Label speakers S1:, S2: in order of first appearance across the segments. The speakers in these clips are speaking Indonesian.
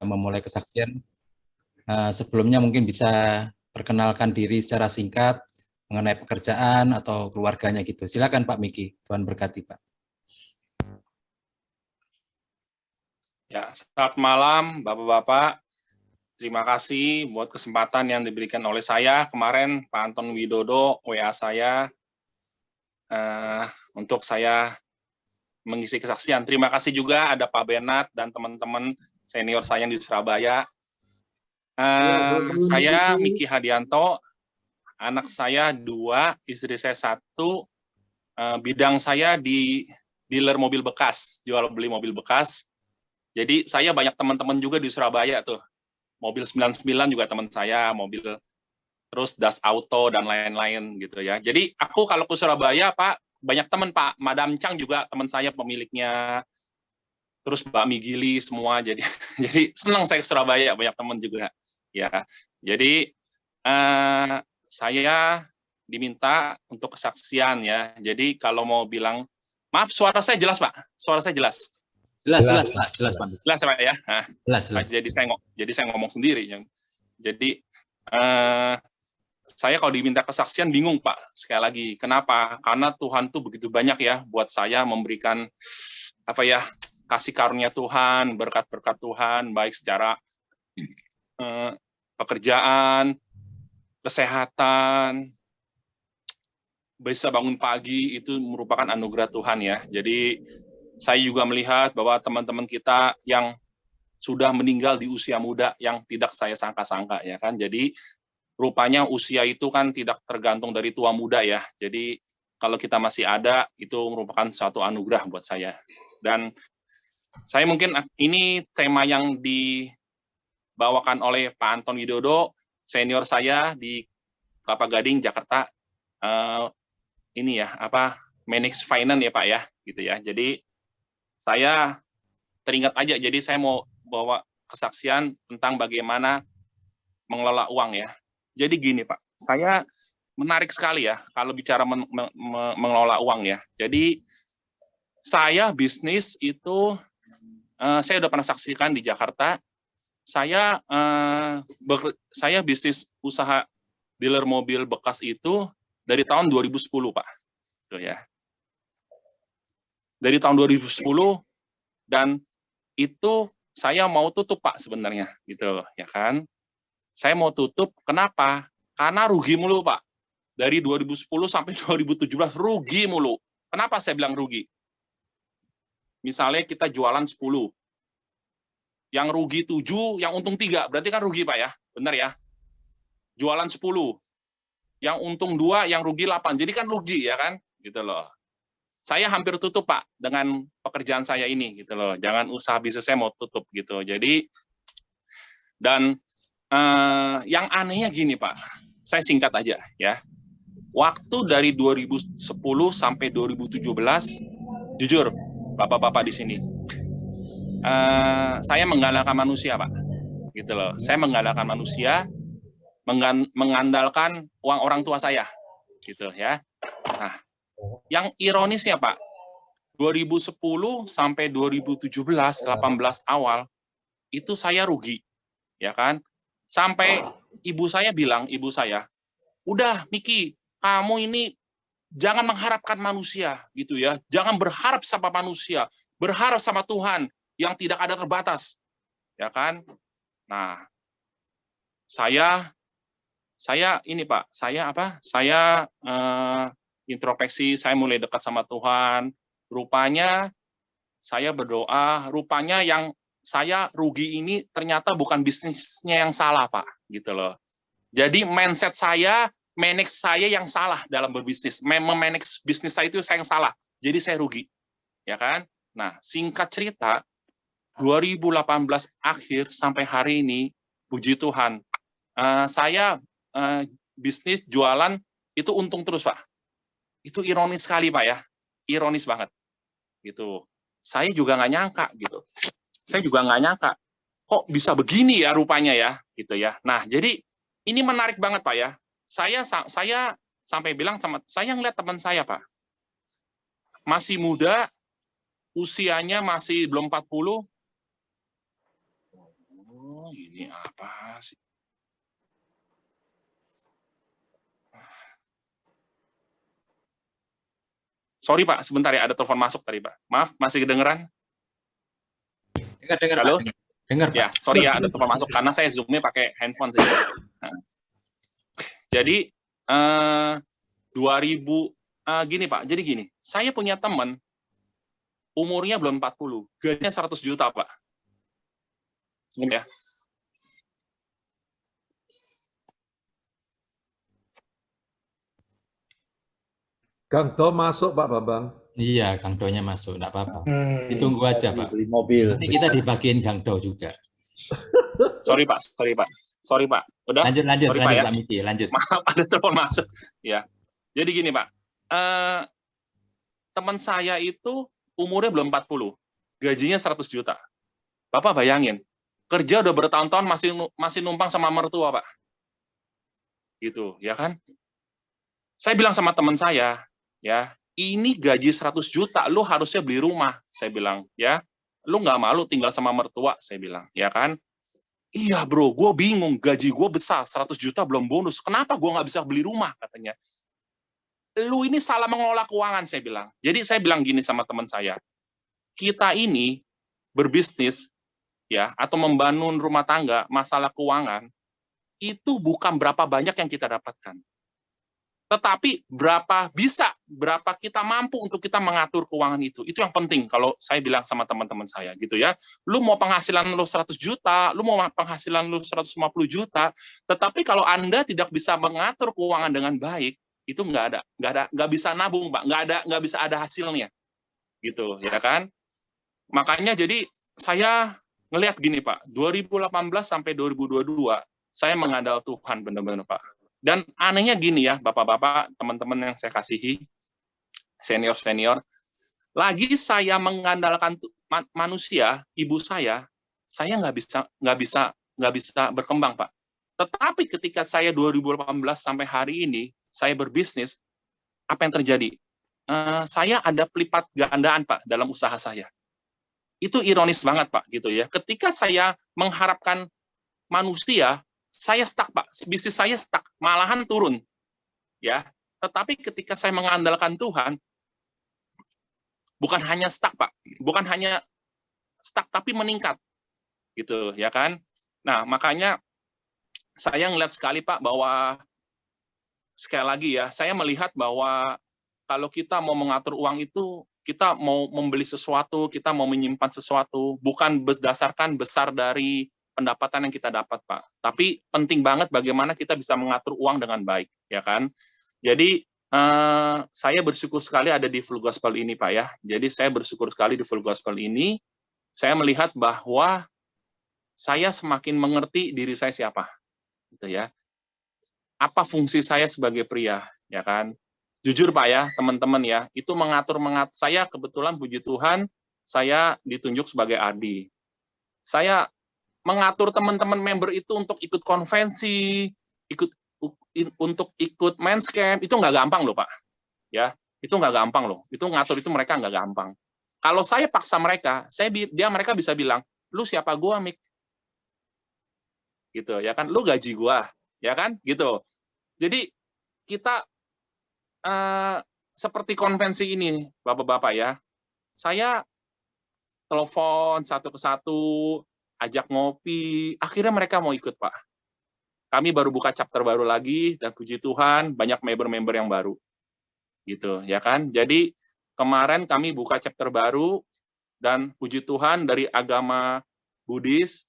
S1: memulai kesaksian. Sebelumnya mungkin bisa perkenalkan diri secara singkat mengenai pekerjaan atau keluarganya gitu. Silakan Pak Miki, Tuhan berkati Pak.
S2: Ya, selamat malam Bapak-Bapak. Terima kasih buat kesempatan yang diberikan oleh saya. Kemarin Pak Anton Widodo WA saya untuk saya mengisi kesaksian. Terima kasih juga ada Pak Bernard dan teman-teman senior saya di Surabaya. Saya Miki Hadianto, anak saya 2, istri saya 1, bidang saya di dealer mobil bekas, jual beli mobil bekas. Jadi saya banyak teman-teman juga di Surabaya tuh. Mobil 99 juga teman saya, mobil terus Das Auto dan lain-lain gitu ya. Jadi aku kalau ke Surabaya Pak, banyak teman Pak, Madam Chang juga teman saya pemiliknya. Terus Mbak Migili semua, jadi senang saya ke Surabaya, banyak teman juga ya. Jadi saya diminta untuk kesaksian ya. Jadi kalau mau bilang, maaf suara saya jelas Pak, suara saya jelas.
S1: Jelas Pak, jelas Pak.
S2: Jelas Pak ya. Nah,
S1: jelas.
S2: Jadi saya ngomong sendiri. Jadi saya kalau diminta kesaksian bingung Pak. Sekali lagi, kenapa? Karena Tuhan tuh begitu banyak ya buat saya memberikan apa ya, kasih karunia Tuhan, berkat-berkat Tuhan, baik secara pekerjaan, kesehatan, bisa bangun pagi, itu merupakan anugerah Tuhan ya. Jadi saya juga melihat bahwa teman-teman kita yang sudah meninggal di usia muda yang tidak saya sangka-sangka ya kan. Jadi rupanya usia itu kan tidak tergantung dari tua muda ya. Jadi kalau kita masih ada, itu merupakan suatu anugerah buat saya. Dan saya mungkin ini tema yang dibawakan oleh Pak Anton Widodo, senior saya di Kelapa Gading, Jakarta. Ini ya, Manage Finance ya Pak ya, gitu ya. Jadi saya teringat aja, jadi saya mau bawa kesaksian tentang bagaimana mengelola uang ya. Jadi gini Pak, saya menarik sekali ya kalau bicara mengelola uang ya. Jadi saya bisnis itu saya udah pernah saksikan di Jakarta. Saya bisnis usaha dealer mobil bekas itu dari tahun 2010 Pak. Tuh ya. Dari tahun 2010 dan itu saya mau tutup Pak sebenarnya gitu ya kan. Saya mau tutup kenapa? Karena rugi mulu Pak. Dari 2010 sampai 2017 rugi mulu. Kenapa saya bilang rugi? Misalnya kita jualan 10. Yang rugi 7, yang untung 3. Berarti kan rugi Pak ya. Benar ya? Jualan 10. Yang untung 2, yang rugi 8. Jadi kan rugi ya kan? Gitu loh. Saya hampir tutup Pak dengan pekerjaan saya ini gitu loh. Jangan usaha bisnis saya mau tutup gitu. Jadi dan yang anehnya gini Pak. Saya singkat aja ya. Waktu dari 2010 sampai 2017 jujur Bapak-bapak di sini. Saya mengandalkan manusia Pak. Gitu loh. Saya mengandalkan manusia, mengandalkan uang orang tua saya. Gitu ya. Nah, yang ironisnya Pak, 2010 sampai 2017, 18 awal, itu saya rugi, ya kan? Sampai ibu saya bilang, udah Miki, kamu ini jangan mengharapkan manusia, gitu ya. Jangan berharap sama manusia, berharap sama Tuhan yang tidak ada terbatas, ya kan? Nah, saya ini Pak, saya introspeksi, saya mulai dekat sama Tuhan. Rupanya saya berdoa, rupanya yang saya rugi ini ternyata bukan bisnisnya yang salah, Pak, gitu loh. Jadi mindset saya, manage saya yang salah dalam berbisnis. Memanage bisnis saya itu saya yang salah. Jadi saya rugi. Ya kan? Nah, singkat cerita, 2018 akhir sampai hari ini, puji Tuhan, saya bisnis jualan itu untung terus, Pak. Itu ironis sekali Pak ya, ironis banget gitu. Saya juga nggak nyangka gitu. Saya juga nggak nyangka kok bisa begini ya rupanya ya gitu ya. Nah jadi ini menarik banget Pak ya. Saya sampai bilang sama saya ngeliat teman saya Pak, masih muda, usianya masih belum 40, Ini apa sih? Sorry Pak, sebentar ya, ada telepon masuk tadi Pak. Maaf, masih kedengeran?
S1: Dengar,
S2: Halo?
S1: Pak. Dengar, Pak.
S2: Ya, sorry ya, ada telepon masuk karena saya zoom-nya pakai handphone sih. Nah, jadi 2000 gini Pak. Jadi gini, saya punya teman umurnya belum 40, gajinya 100 juta Pak. Ya.
S3: Gang Do masuk Pak Bambang.
S1: Iya, Gang Do-nya masuk, enggak apa-apa. Ditunggu aja, Pak.
S4: Beli mobil.
S1: Nanti kita dibagiin Gang Do juga.
S2: Sorry Pak. Udah?
S1: Lanjut,
S2: Sorry, Pak, ya.
S1: Pak Miki, lanjut.
S2: Maaf, ada telepon masuk. Ya. Jadi gini Pak, teman saya itu umurnya belum 40, gajinya 100 juta. Bapak bayangin, kerja udah bertahun-tahun masih numpang sama mertua Pak. Gitu, ya kan? Saya bilang sama teman saya, ya, ini gaji 100 juta, lu harusnya beli rumah, saya bilang, ya. Lu nggak malu tinggal sama mertua, saya bilang, ya kan? Iya bro, gue bingung, gaji gue besar, 100 juta belum bonus, kenapa gue nggak bisa beli rumah, katanya. Lu ini salah mengelola keuangan, saya bilang. Jadi saya bilang gini sama teman saya, kita ini berbisnis, ya, atau membangun rumah tangga, masalah keuangan, itu bukan berapa banyak yang kita dapatkan. Tetapi berapa kita mampu untuk kita mengatur keuangan itu yang penting kalau saya bilang sama teman-teman saya gitu ya. Lu mau penghasilan lu 100 juta, lu mau penghasilan lu 150 juta, tetapi kalau Anda tidak bisa mengatur keuangan dengan baik, itu nggak bisa nabung Pak, nggak bisa ada hasilnya gitu ya kan. Makanya jadi saya ngelihat gini Pak, 2018 sampai 2022 saya mengandalkan Tuhan benar-benar Pak. Dan anehnya gini ya, bapak-bapak, teman-teman yang saya kasihi, senior-senior, lagi saya mengandalkan manusia, ibu saya nggak bisa berkembang, Pak. Tetapi ketika saya 2018 sampai hari ini, saya berbisnis, apa yang terjadi? Saya ada pelipat gandaan, Pak, dalam usaha saya. Itu ironis banget, Pak, gitu ya. Ketika saya mengharapkan manusia, saya stuck, Pak. Bisnis saya stuck, malahan turun. Ya. Tetapi ketika saya mengandalkan Tuhan, bukan hanya stuck, Pak. Bukan hanya stuck, tapi meningkat. Gitu, ya kan? Nah, makanya saya ngeliat sekali, Pak, bahwa sekali lagi ya, saya melihat bahwa kalau kita mau mengatur uang itu, kita mau membeli sesuatu, kita mau menyimpan sesuatu, bukan berdasarkan besar dari pendapatan yang kita dapat, Pak. Tapi penting banget bagaimana kita bisa mengatur uang dengan baik, ya kan? Jadi, saya bersyukur sekali ada di Full Gospel ini, Pak, ya. Jadi, saya bersyukur sekali di Full Gospel ini, saya melihat bahwa saya semakin mengerti diri saya siapa, gitu ya. Apa fungsi saya sebagai pria, ya kan? Jujur, Pak, ya, teman-teman ya, itu mengatur saya kebetulan, puji Tuhan, saya ditunjuk sebagai AD. Saya mengatur teman-teman member itu untuk ikut konvensi, untuk ikut men's camp, itu nggak gampang loh Pak. Ya, itu nggak gampang loh. Itu ngatur itu mereka nggak gampang. Kalau saya paksa mereka, mereka bisa bilang, lu siapa gua, Mik? Gitu, ya kan? Lu gaji gua, ya kan? Gitu. Jadi kita seperti konvensi ini, Bapak-bapak ya. Saya telepon satu ke satu, ajak ngopi, akhirnya mereka mau ikut, Pak. Kami baru buka chapter baru lagi, dan puji Tuhan, banyak member-member yang baru. Gitu, ya kan? Jadi, kemarin kami buka chapter baru, dan puji Tuhan, dari agama Buddhis,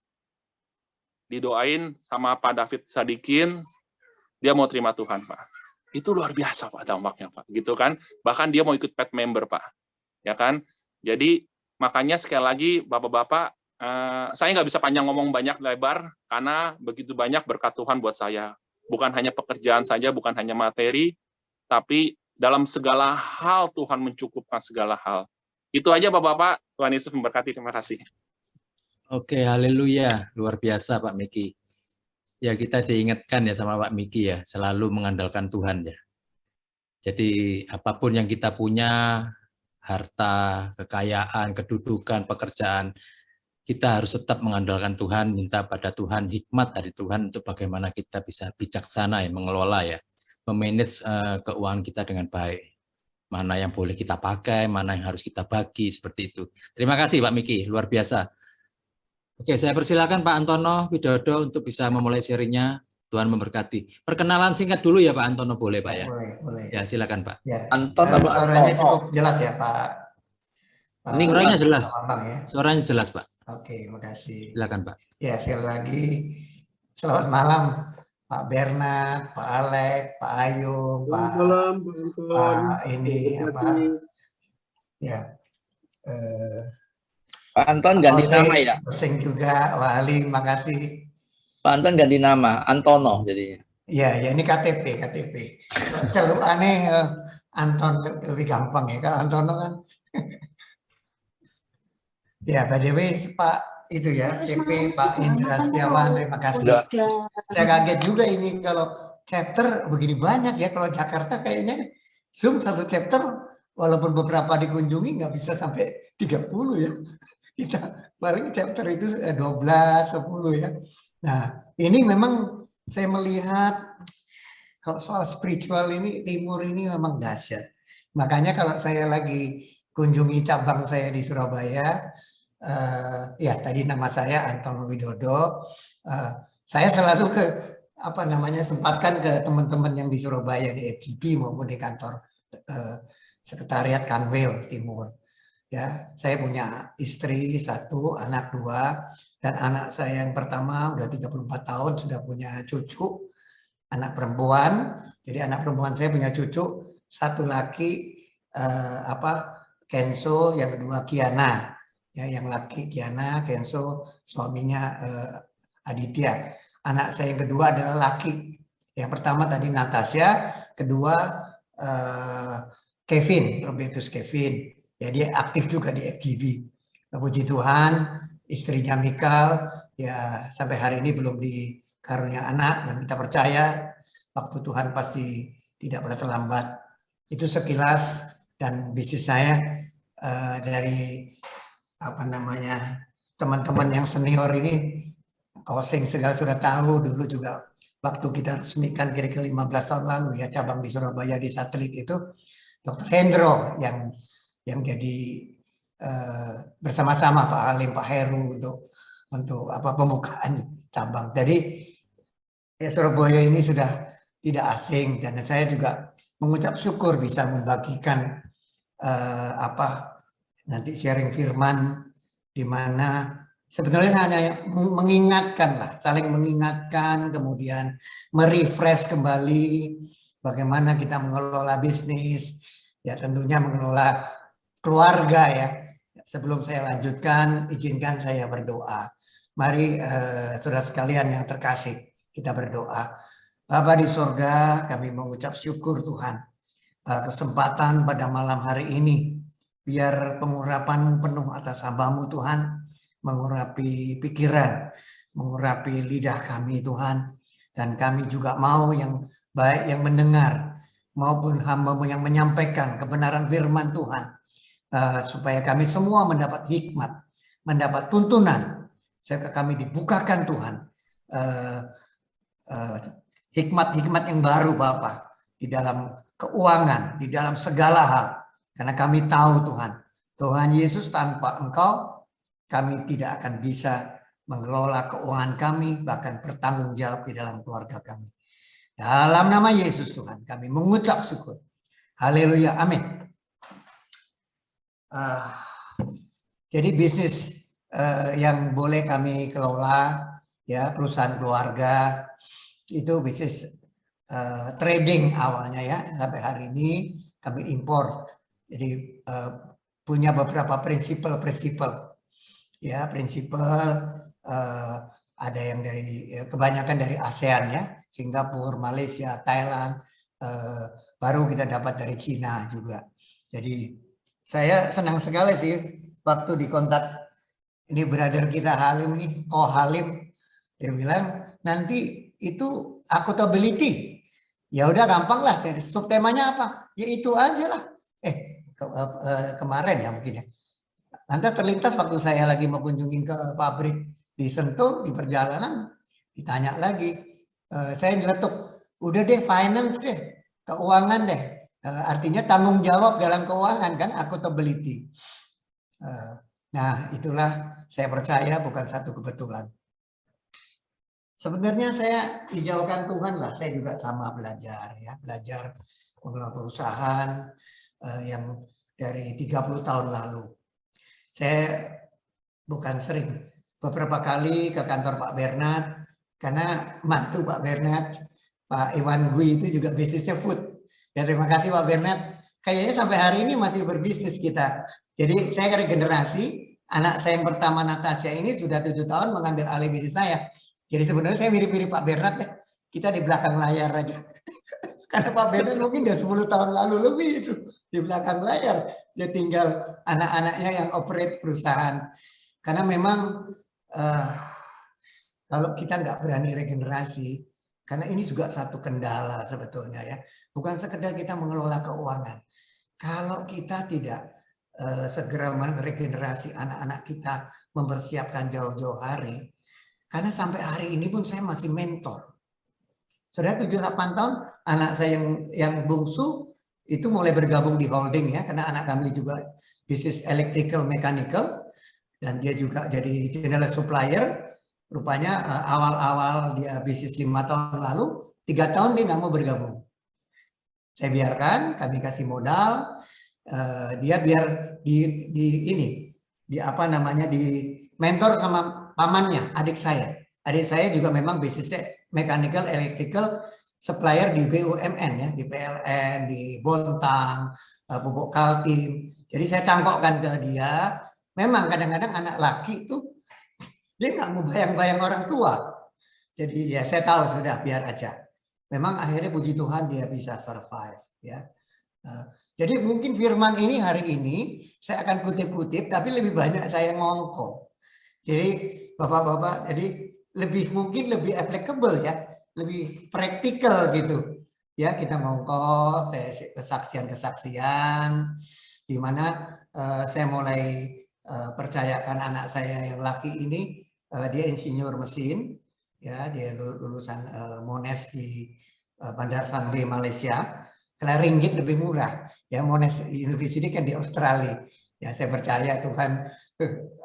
S2: didoain sama Pak David Sadikin, dia mau terima Tuhan, Pak. Itu luar biasa, Pak, dampaknya, Pak. Gitu kan? Bahkan dia mau ikut pet member, Pak. Ya kan? Jadi, makanya sekali lagi, Bapak-bapak, saya nggak bisa panjang ngomong banyak lebar, karena begitu banyak berkat Tuhan buat saya. Bukan hanya pekerjaan saja, bukan hanya materi, tapi dalam segala hal Tuhan mencukupkan segala hal. Itu aja Bapak-bapak, Tuhan Yesus memberkati, terima kasih.
S1: Oke, haleluya, luar biasa Pak Miki. Ya kita diingatkan ya sama Pak Miki ya, selalu mengandalkan Tuhan ya. Jadi apapun yang kita punya, harta, kekayaan, kedudukan, pekerjaan, kita harus tetap mengandalkan Tuhan, minta pada Tuhan hikmat dari Tuhan untuk bagaimana kita bisa bijaksana ya, mengelola ya, memanage keuangan kita dengan baik. Mana yang boleh kita pakai, mana yang harus kita bagi, seperti itu. Terima kasih Pak Miki, luar biasa. Oke, saya persilakan Pak Antono Widodo untuk bisa memulai sharingnya. Tuhan memberkati. Perkenalan singkat dulu ya Pak Antono, boleh Pak ya?
S4: Boleh.
S1: Ya, silakan Pak.
S4: Ya.
S5: Anton apa
S4: Suaranya
S5: Antono?
S4: cukup jelas ya Pak.
S5: Ini
S1: Suaranya jelas.
S4: Bambang, ya.
S1: Suaranya jelas Pak.
S4: Oke, makasih.
S1: Silakan Pak.
S4: Ya, sekali lagi selamat malam Pak Bernard, Pak Alek, Pak Ayung, Pak ini apa? Ya.
S5: Pak Anton ganti nama ya?
S4: Pusing juga, Pak Ali, makasih.
S5: Pak Anton ganti nama, Antono jadinya.
S4: Ya, ini KTP. Selalu aneh, Anton lebih gampang ya. Kalau Antono kan. Ya, by the way, Pak itu ya, CP, Pak Indra Setiawan, terima kasih. Saya kaget juga ini kalau chapter begini banyak ya. Kalau Jakarta kayaknya Zoom satu chapter, walaupun beberapa dikunjungi nggak bisa sampai 30 ya. Kita paling chapter itu 12, 10 ya. Nah, ini memang saya melihat kalau soal spiritual ini, Timur ini memang dahsyat. Makanya kalau saya lagi kunjungi cabang saya di Surabaya, ya tadi nama saya Anton Widodo, saya selalu sempatkan ke teman-teman yang di Surabaya, di FGP maupun di kantor sekretariat Kanwil Timur. Ya, saya punya istri 1, anak 2, dan anak saya yang pertama udah 34 tahun sudah punya cucu, anak perempuan. Jadi anak perempuan saya punya cucu, 1 laki Kenso, yang kedua Kiana. Ya, yang laki Kiana, Kenso, suaminya Aditya. Anak saya yang kedua adalah laki. Yang pertama tadi Natasha, kedua Kevin, Robertus Kevin. Ya, dia aktif juga di FGB. Puji Tuhan, istrinya Mikal ya sampai hari ini belum dikarunia anak, dan kita percaya waktu Tuhan pasti tidak pernah terlambat. Itu sekilas, dan bisnis saya dari teman-teman yang senior ini, Oseng segala sudah tahu dulu juga waktu kita resmikan kira-kira 15 tahun lalu ya cabang di Surabaya di Satelit itu, Dr. Hendro yang jadi bersama-sama Pak Halim, Pak Heru untuk pembukaan cabang. Jadi ya Surabaya ini sudah tidak asing, dan saya juga mengucap syukur bisa membagikan nanti sharing firman, di mana sebenarnya hanya mengingatkan lah, saling mengingatkan, kemudian merefresh kembali bagaimana kita mengelola bisnis, ya tentunya mengelola keluarga ya. Sebelum saya lanjutkan, izinkan saya berdoa. Mari saudara sekalian yang terkasih, kita berdoa. Bapa di sorga, kami mengucap syukur Tuhan. Kesempatan pada malam hari ini, biar pengurapan penuh atas hamba-Mu Tuhan, mengurapi pikiran, mengurapi lidah kami Tuhan. Dan kami juga mau yang baik yang mendengar, maupun hamba-Mu yang menyampaikan kebenaran firman Tuhan. Supaya kami semua mendapat hikmat, mendapat tuntunan, sehingga kami dibukakan Tuhan hikmat-hikmat yang baru Bapa, di dalam keuangan, di dalam segala hal. Karena kami tahu Tuhan Yesus, tanpa Engkau kami tidak akan bisa mengelola keuangan kami, bahkan bertanggung jawab di dalam keluarga kami. Dalam nama Yesus Tuhan kami mengucap syukur. Haleluya, amin. Jadi bisnis yang boleh kami kelola ya, perusahaan keluarga itu bisnis trading awalnya ya, sampai hari ini kami impor. Jadi punya beberapa prinsipal ya, ada yang dari kebanyakan dari ASEAN ya, Singapura, Malaysia, Thailand, baru kita dapat dari Cina juga. Jadi saya senang sekali sih waktu dikontak ini brother kita Halim nih, Ko Halim, dia bilang nanti itu accountability. Ya udah gampang lah, subtemanya apa? Ya itu aja lah. Kemarin ya mungkin ya. Lantas terlintas waktu saya lagi mau kunjungin ke pabrik di Sentul, di perjalanan, ditanya lagi, saya nyeletuk, udah deh finance deh, keuangan deh. Artinya tanggung jawab dalam keuangan kan, accountability. Nah, itulah saya percaya bukan satu kebetulan. Sebenarnya saya dijauhkan Tuhan lah, saya juga sama belajar ya, belajar mengelola perusahaan yang dari 30 tahun lalu. Saya bukan sering, beberapa kali ke kantor Pak Bernard, karena mantu Pak Bernard, Pak Iwan Gui itu juga bisnisnya food. Ya terima kasih Pak Bernard, kayaknya sampai hari ini masih berbisnis kita. Jadi saya regenerasi, anak saya yang pertama Natasha ini sudah 7 tahun mengambil alih bisnis saya. Jadi sebenarnya saya mirip-mirip Pak Bernard deh, kita di belakang layar aja. Karena Pak Bernard mungkin udah 10 tahun lalu lebih itu di belakang layar. Dia tinggal anak-anaknya yang operate perusahaan. Karena memang kalau kita nggak berani regenerasi, karena ini juga satu kendala sebetulnya ya. Bukan sekedar kita mengelola keuangan. Kalau kita tidak segera meregenerasi anak-anak kita, mempersiapkan jauh-jauh hari, karena sampai hari ini pun saya masih mentor. Sudah 7-8 tahun, anak saya yang bungsu itu mulai bergabung di holding ya, karena anak kami juga bisnis electrical mechanical, dan dia juga jadi general supplier. Rupanya awal-awal dia bisnis 5 tahun lalu, 3 tahun dia nggak mau bergabung. Saya biarkan, kami kasih modal, dia biar di mentor sama pamannya, adik saya. Adik saya juga memang bisnisnya mechanical, electrical, supplier di BUMN ya, di PLN, di Bontang, Pupuk Kaltim. Jadi saya cangkokkan ke dia. Memang kadang-kadang anak laki itu dia nggak mau bayang-bayang orang tua. Jadi ya saya tahu sudah biar aja. Memang akhirnya puji Tuhan dia bisa survive ya. Jadi mungkin firman ini hari ini saya akan kutip-kutip, tapi lebih banyak saya ngongkong. Jadi bapak-bapak, jadi mungkin lebih applicable ya, lebih praktikal gitu. Ya kita ngongkong, saya kesaksian-kesaksian, di mana saya mulai percayakan anak saya yang laki ini, dia insinyur mesin, ya dia lulusan Monash di Bandar Sangbe Malaysia. Kalau ringgit lebih murah, ya Monash University kan di Australia. Ya saya percaya Tuhan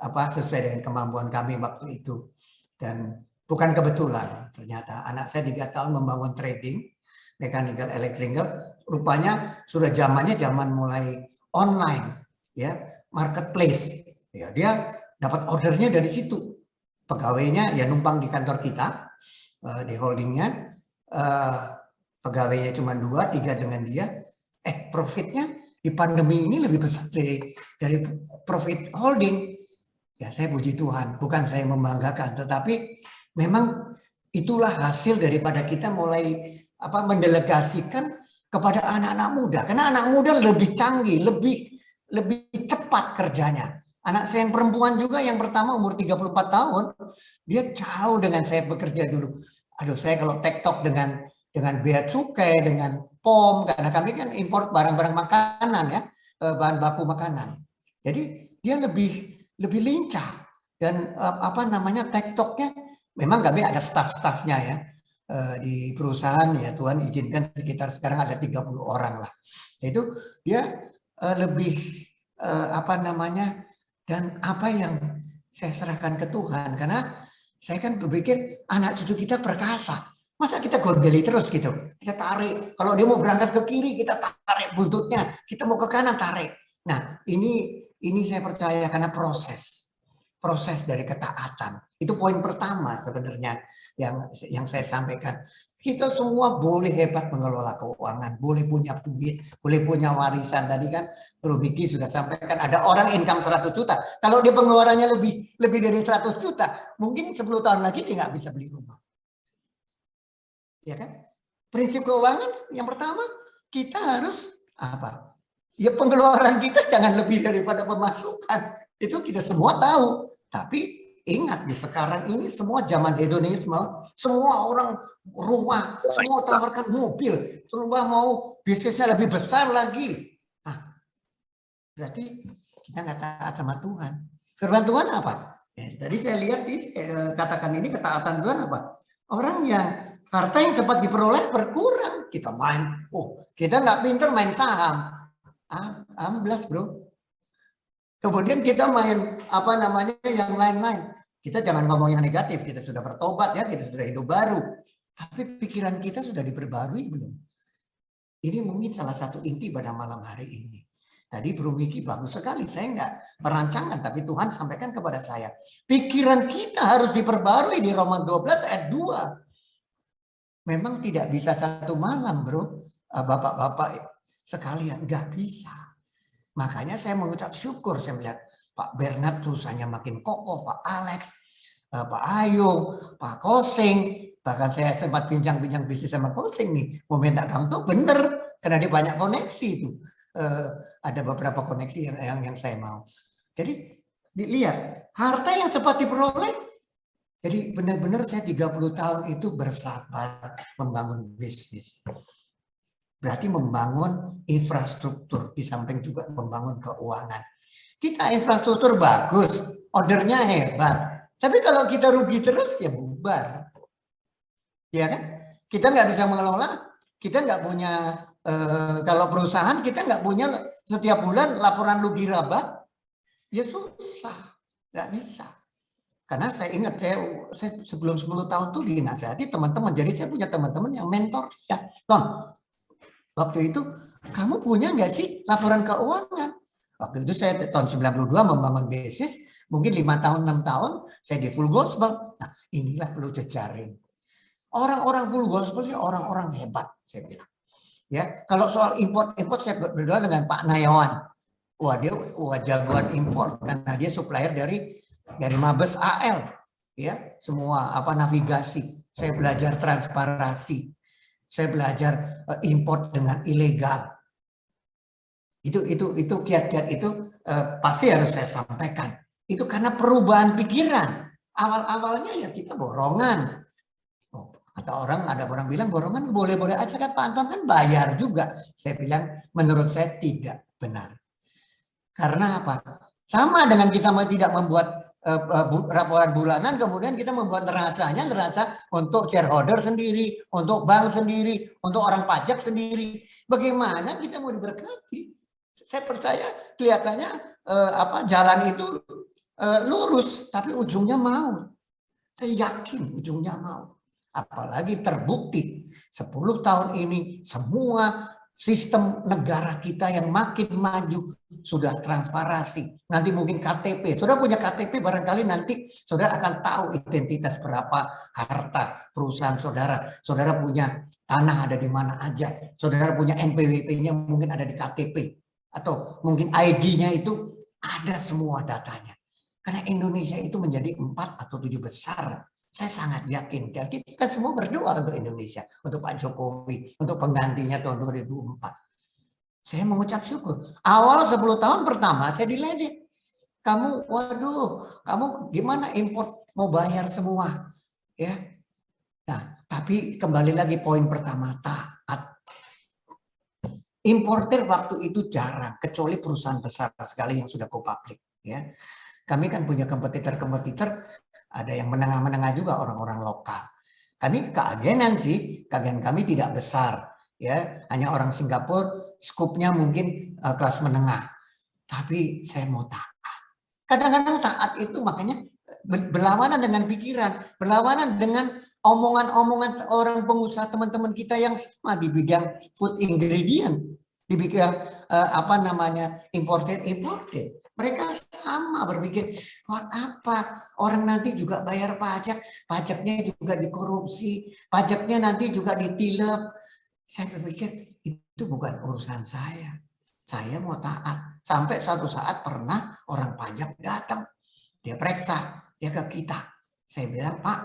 S4: sesuai dengan kemampuan kami waktu itu. Dan bukan kebetulan, ternyata anak saya 3 tahun membangun trading, mechanical, electrical, rupanya sudah zamannya zaman mulai online, ya marketplace. Ya dia dapat ordernya dari situ. Pegawainya ya numpang di kantor kita, di holdingnya, pegawainya cuma 2-3 dengan dia, profitnya di pandemi ini lebih besar dari profit holding. Ya saya puji Tuhan, bukan saya membanggakan, tetapi memang itulah hasil daripada kita mulai mendelegasikan kepada anak-anak muda. Karena anak muda lebih canggih, lebih cepat kerjanya. Anak saya yang perempuan juga yang pertama umur 34 tahun, dia jauh dengan saya bekerja dulu. Aduh, saya kalau TikTok dengan bea cukai, dengan POM, karena kami kan import barang-barang makanan ya, bahan baku makanan. Jadi dia lebih lincah dan TikToknya memang kami ada staff-staffnya ya di perusahaan ya, Tuhan izinkan sekitar sekarang ada 30 orang lah. Itu dia lebih dan apa yang saya serahkan ke Tuhan, karena saya kan berpikir anak cucu kita perkasa. Masa kita gondeli terus gitu? Kita tarik. Kalau dia mau berangkat ke kiri, kita tarik buntutnya. Kita mau ke kanan, tarik. Nah, ini saya percaya karena proses dari ketaatan. Itu poin pertama sebenarnya yang saya sampaikan. Kita semua boleh hebat mengelola keuangan, boleh punya duit, boleh punya warisan. Tadi kan Bro Miki sudah sampaikan, ada orang income 100 juta. Kalau dia pengeluarannya lebih dari 100 juta, mungkin 10 tahun lagi dia nggak bisa beli rumah. Ya kan? Prinsip keuangan yang pertama, kita harus apa? Ya pengeluaran kita jangan lebih daripada pemasukan. Itu kita semua tahu. Tapi ingat di sekarang ini semua zaman hedonisme, semua orang rumah, semua tawarkan mobil, semua mau bisnisnya lebih besar lagi. Nah, berarti kita nggak taat sama Tuhan. Firman Tuhan apa? Ya, tadi saya lihat katakan ini ketaatan Tuhan apa? Orang yang harta yang cepat diperoleh berkurang. Kita main, kita nggak pinter main saham. Amblas bro. Kemudian kita main yang lain-lain. Kita jangan ngomong yang negatif. Kita sudah bertobat ya, kita sudah hidup baru. Tapi pikiran kita sudah diperbarui belum? Ini mungkin salah satu inti pada malam hari ini. Tadi Bro Miki bagus sekali. Saya nggak merancangkan, tapi Tuhan sampaikan kepada saya. Pikiran kita harus diperbarui di Roma 12 ayat 2. Memang tidak bisa satu malam, bro. Bapak-bapak sekalian, nggak bisa. Makanya saya mengucap syukur. Saya melihat Pak Bernard perusahaannya makin kokoh, Pak Alex, Pak Ayung, Pak Kosing. Bahkan saya sempat bincang-bincang bisnis sama Kosing nih. Mau minta Gang tuh bener, karena dia banyak koneksi itu. Ada beberapa koneksi yang saya mau. Jadi dilihat harta yang cepat diperoleh. Jadi benar-benar saya 30 tahun itu bersabar membangun bisnis. Berarti membangun infrastruktur di samping juga membangun keuangan. Kita infrastruktur bagus, ordernya hebat. Tapi kalau kita rugi terus ya bubar. Ya kan? Kita nggak bisa mengelola, kita nggak punya kalau perusahaan kita nggak punya setiap bulan laporan rugi laba, ya susah, nggak bisa. Karena saya ingat saya sebelum 10 tahun tuh dinasihati teman-teman, jadi saya punya teman-teman yang mentor saya. Ton, waktu itu kamu punya nggak sih laporan keuangan? Waktu itu saya tahun 92 membangun bisnis, mungkin 5 tahun, 6 tahun saya di full gospel. Nah inilah perlu jejaring. Orang-orang full gospel ini orang-orang hebat, saya bilang. Ya, kalau soal import saya berdoa dengan Pak Nayawan. Wah, dia jagoan import karena dia supplier dari Mabes AL. Ya, semua navigasi. Saya belajar transparansi. Saya belajar import dengan ilegal. Itu kiat-kiat itu pasti harus saya sampaikan. Itu karena perubahan pikiran. Awal-awalnya ya kita borongan. Atau ada orang bilang borongan boleh-boleh aja kan Pak Anton kan bayar juga. Saya bilang menurut saya tidak benar. Karena apa? Sama dengan kita tidak membuat laporan bulanan, kemudian kita membuat neraca untuk shareholder sendiri, untuk bank sendiri, untuk orang pajak sendiri. Bagaimana kita mau diberkati? Saya percaya kelihatannya jalan itu lurus, tapi ujungnya mau. Saya yakin ujungnya mau. Apalagi terbukti 10 tahun ini semua sistem negara kita yang makin maju sudah transparansi. Nanti mungkin KTP, saudara punya KTP barangkali nanti saudara akan tahu identitas berapa harta perusahaan saudara. Saudara punya tanah ada di mana aja. Saudara punya NPWP-nya mungkin ada di KTP. Atau mungkin ID-nya itu ada semua datanya. Karena Indonesia itu menjadi 4 atau 7 besar. Saya sangat yakin, dan kita kan semua berdoa untuk Indonesia, untuk Pak Jokowi, untuk penggantinya tahun 2004. Saya mengucap syukur. Awal 10 tahun pertama saya diledek. Kamu, waduh, kamu gimana import mau bayar semua? Ya. Nah, tapi kembali lagi poin pertama, taat. Importer waktu itu jarang, kecuali perusahaan besar sekali yang sudah go public. Ya. Kami kan punya kompetitor-kompetitor, ada yang menengah-menengah juga orang-orang lokal. Kami keagenan sih, keagenan kami tidak besar, ya hanya orang Singapura, skupnya mungkin kelas menengah. Tapi saya mau taat. Kadang-kadang taat itu makanya berlawanan dengan pikiran, berlawanan dengan omongan-omongan orang pengusaha teman-teman kita yang sama di bidang food ingredient, di bidang imported. Mereka sama berpikir, buat apa orang nanti juga bayar pajak, pajaknya juga dikorupsi, pajaknya nanti juga ditilep. Saya berpikir itu bukan urusan saya. Saya mau taat. Sampai suatu saat pernah orang pajak datang, dia periksa, dia ke kita. Saya bilang, Pak,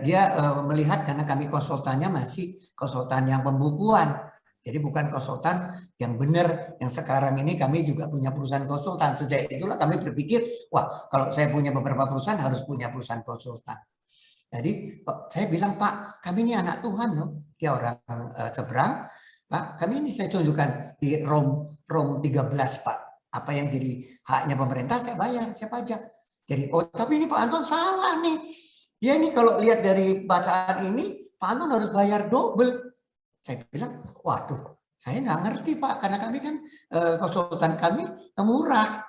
S4: dia melihat karena kami konsultannya masih konsultan yang pembukuan. Jadi bukan konsultan yang benar, yang sekarang ini kami juga punya perusahaan konsultan. Sejak itulah kami berpikir, wah kalau saya punya beberapa perusahaan harus punya perusahaan konsultan. Jadi saya bilang, Pak, kami ini anak Tuhan loh. Dia orang seberang. Pak, kami ini saya tunjukkan di Rom 13, Pak. Apa yang jadi haknya pemerintah saya bayar, saya pajak. Jadi, oh tapi ini Pak Anton salah nih. Dia nih kalau lihat dari bacaan ini, Pak Anton harus bayar double. Saya bilang, waduh, saya nggak ngerti Pak, karena kami kan konsultan kami murah.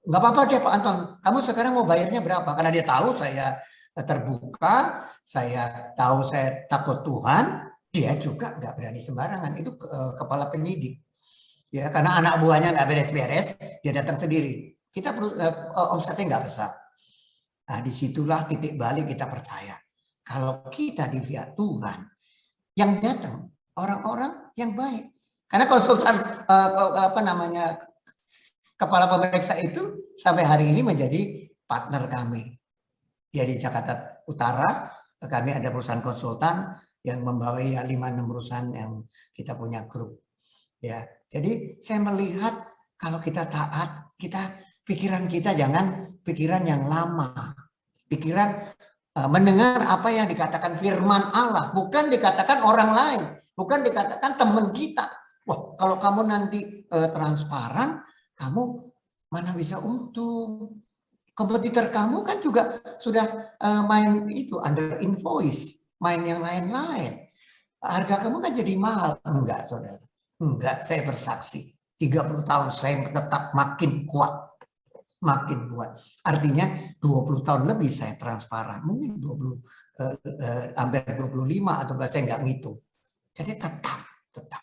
S4: Nggak apa-apa deh Pak Anton, kamu sekarang mau bayarnya berapa? Karena dia tahu saya terbuka, saya tahu saya takut Tuhan, dia juga nggak berani sembarangan. Itu kepala penyidik. Ya, karena anak buahnya nggak beres-beres, dia datang sendiri. Kita perlu omsetnya nggak besar. Nah, disitulah titik balik kita percaya. Kalau kita di pihak Tuhan, yang datang orang-orang yang baik. Karena konsultan kepala pemeriksa itu sampai hari ini menjadi partner kami. Dia di Jakarta Utara, kami ada perusahaan konsultan yang membawa 5-6 perusahaan yang kita punya grup. Ya, jadi saya melihat kalau kita taat, pikiran kita jangan pikiran yang lama. Pikiran mendengar apa yang dikatakan firman Allah, bukan dikatakan orang lain, bukan dikatakan teman kita. Wah, kalau kamu nanti transparan, kamu mana bisa untung. Kompetitor kamu kan juga sudah main itu under invoice, main yang lain-lain. Harga kamu kan jadi mahal. Enggak, saudara. Enggak, saya bersaksi. 30 tahun saya tetap makin kuat. Makin kuat. Artinya 20 tahun lebih saya transparan. Mungkin hampir 25 atau saya nggak ngitung. Jadi tetap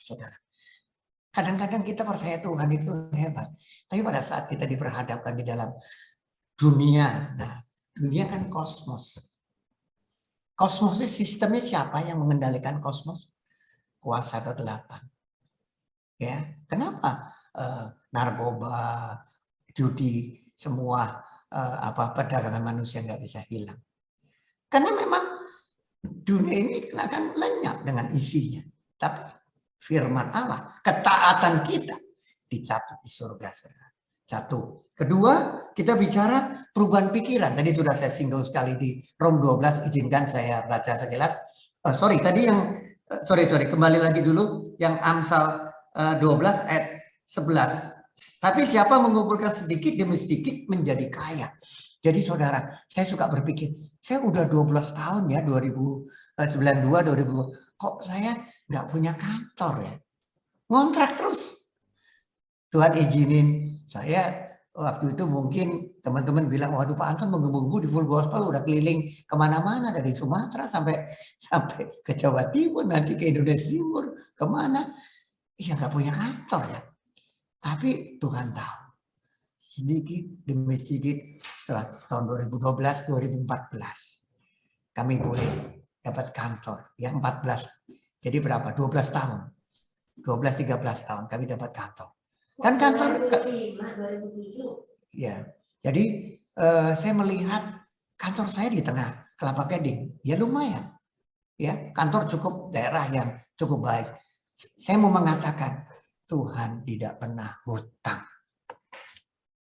S4: saudara. Kadang-kadang kita percaya Tuhan itu hebat. Tapi pada saat kita diperhadapkan di dalam dunia, nah dunia kan kosmos. Kosmos itu sistemnya siapa yang mengendalikan kosmos? Kuasa kegelapan. Ya, kenapa narkoba, judi, semua perdagangan manusia nggak bisa hilang? Karena memang dunia ini akan lenyap dengan isinya. Tapi firman Allah, ketaatan kita dicatat di surga, saudara. Satu. Kedua, kita bicara perubahan pikiran. Tadi sudah saya singgung sekali di Rom 12, izinkan saya baca sekilas. Kembali lagi dulu yang Amsal 12 ayat 11. Tapi siapa mengumpulkan sedikit demi sedikit menjadi kaya. Jadi saudara, saya suka berpikir, saya udah 12 tahun ya, 2092, kok saya nggak punya kantor ya. Ngontrak terus. Tuhan izinin saya waktu itu mungkin teman-teman bilang, waduh Pak Anton menggebu-gebu di Full Gospel udah keliling kemana-mana dari Sumatera sampai ke Jawa Timur, nanti ke Indonesia Timur, kemana. Ya nggak punya kantor ya. Tapi Tuhan tahu. Sedikit demi sedikit setelah tahun 2012, 2014. Kami boleh dapat kantor. Ya 14. Jadi berapa? 12 tahun. 12-13 tahun kami dapat kantor. Dan kantor 2007. Ya. Jadi saya melihat kantor saya di tengah Kelapa Gading. Ya lumayan. Ya, kantor cukup daerah yang cukup baik. Saya mau mengatakan Tuhan tidak pernah hutang.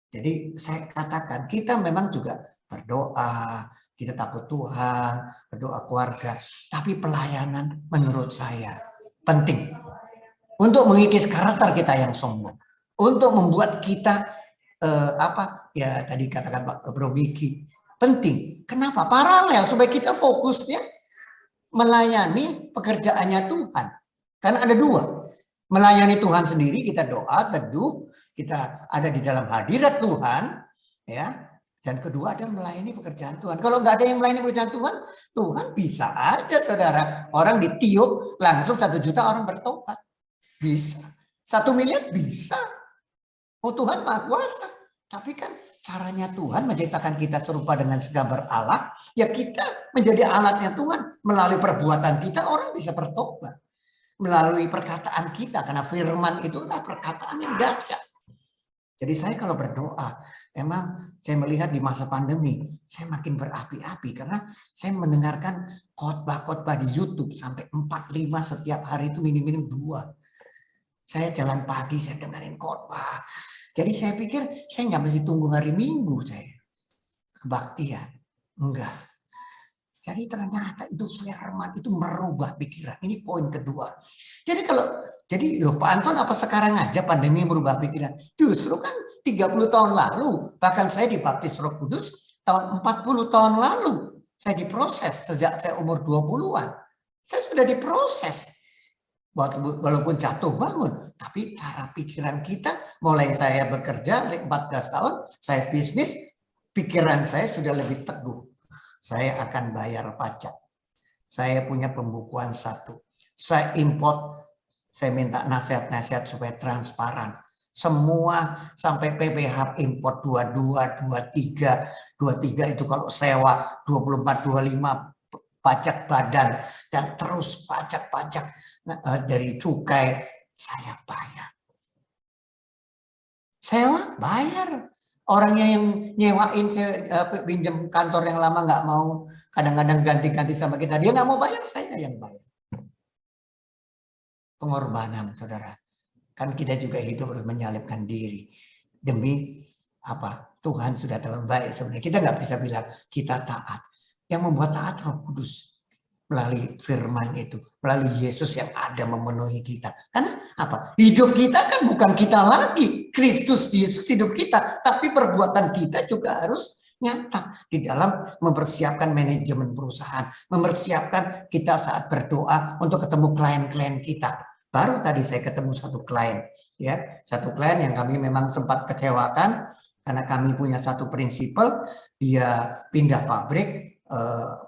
S4: Jadi saya katakan kita memang juga berdoa, kita takut Tuhan, berdoa keluarga, tapi pelayanan menurut saya penting untuk mengikis karakter kita yang sombong, untuk membuat kita tadi katakan Pak Bro Miki, penting. Kenapa? Paralel supaya kita fokusnya melayani pekerjaannya Tuhan. Karena ada dua. Melayani Tuhan sendiri, kita doa, teduh, kita ada di dalam hadirat Tuhan, ya. Dan kedua ada melayani pekerjaan Tuhan. Kalau nggak ada yang melayani pekerjaan Tuhan, Tuhan bisa aja saudara. Orang ditiup, langsung 1 juta orang bertobat. Bisa. 1 miliar bisa. Oh Tuhan Maha Kuasa. Tapi kan caranya Tuhan menciptakan kita serupa dengan segambar Allah. Ya kita menjadi alatnya Tuhan. Melalui perbuatan kita orang bisa bertobat. Melalui perkataan kita, karena firman itu adalah perkataan yang dahsyat. Jadi saya kalau berdoa, emang saya melihat di masa pandemi, saya makin berapi-api karena saya mendengarkan khotbah-khotbah di YouTube sampai 4-5 setiap hari itu minim-minim 2. Saya jalan pagi, saya dengerin khotbah. Jadi saya pikir saya nggak mesti tunggu hari Minggu saya kebaktian, enggak. Jadi ternyata itu firman itu merubah pikiran. Ini poin kedua. Jadi loh Pak Anton, apa sekarang aja pandemi merubah pikiran? Justru kan 30 tahun lalu, bahkan saya dibaptis Roh Kudus tahun 40 tahun lalu. Saya diproses sejak saya umur 20-an. Saya sudah diproses. Walaupun jatuh bangun, tapi cara pikiran kita, mulai saya bekerja 14 tahun, saya bisnis, pikiran saya sudah lebih teguh. Saya akan bayar pajak. Saya punya pembukuan 1. Saya import, saya minta nasihat-nasihat supaya transparan. Semua sampai PPH import 22, 23. 23 itu kalau sewa, 24, 25 pajak badan, dan terus pajak-pajak dari cukai saya bayar. Sewa bayar. Orangnya yang nyewain, pinjam kantor yang lama nggak mau, kadang-kadang ganti-ganti sama kita, dia nggak mau bayar, saya yang bayar. Pengorbanan, saudara. Kan kita juga hidup harus menyalipkan diri demi apa? Tuhan sudah terlalu baik sebenarnya. Kita nggak bisa bilang kita taat. Yang membuat taat Roh Kudus melalui firman itu, melalui Yesus yang ada memenuhi kita. Karena apa? Hidup kita kan bukan kita lagi, Kristus Yesus hidup kita, tapi perbuatan kita juga harus nyata di dalam mempersiapkan manajemen perusahaan, mempersiapkan kita saat berdoa untuk ketemu klien-klien kita. Baru tadi saya ketemu satu klien, ya, satu klien yang kami memang sempat kecewakan karena kami punya satu prinsipal, dia pindah pabrik,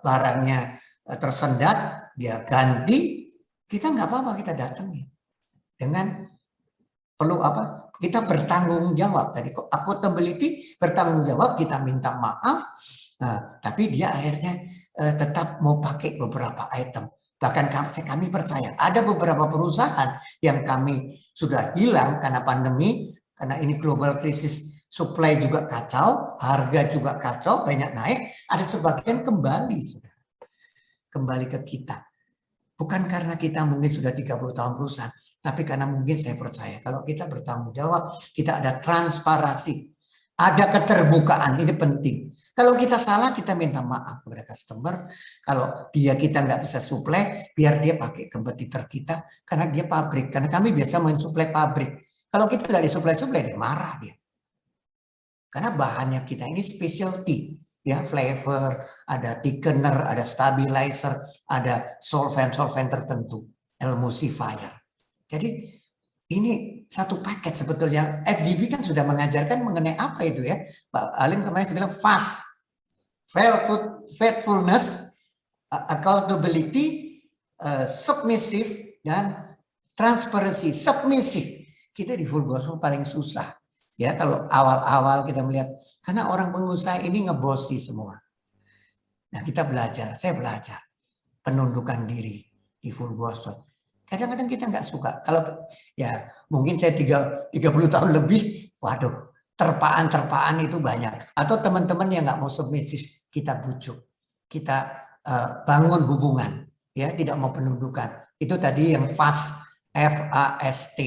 S4: barangnya tersendat, dia ganti, kita nggak apa-apa, kita datangi dengan perlu apa? Kita bertanggung jawab tadi, accountability, bertanggung jawab, kita minta maaf, tapi dia akhirnya tetap mau pakai beberapa item. Bahkan kami percaya ada beberapa perusahaan yang kami sudah hilang karena pandemi, karena ini global krisis, supply juga kacau, harga juga kacau, banyak naik, ada sebagian kembali, saudara. Kembali ke kita. Bukan karena kita mungkin sudah 30 tahun perusahaan, tapi karena mungkin saya percaya kalau kita bertanggung jawab, kita ada transparansi, ada keterbukaan, ini penting. Kalau kita salah, kita minta maaf kepada customer. Kalau kita nggak bisa supply, biar dia pakai kompetitor kita, karena dia pabrik. Karena kami biasa main supply pabrik. Kalau kita nggak disuplai, dia marah dia. Karena bahannya kita ini specialty. Ya, flavor, ada thickener, ada stabilizer, ada solvent tertentu, emulsifier. Jadi ini satu paket sebetulnya. FGB kan sudah mengajarkan mengenai apa itu ya. Pak Alim kemarin bilang fast, faithfulness, accountability, submissive, dan transparency. Submissive, kita di full gospel paling susah. Ya, kalau awal-awal kita melihat, karena orang pengusaha ini ngebosi semua. Nah, kita belajar, saya belajar penundukan diri di full gospel. Kadang-kadang kita nggak suka. Kalau ya mungkin saya 30 tahun lebih, waduh, terpaan itu banyak. Atau teman-teman yang nggak mau submisif, kita bujuk, kita bangun hubungan, ya, tidak mau penundukan. Itu tadi yang fast, FAST.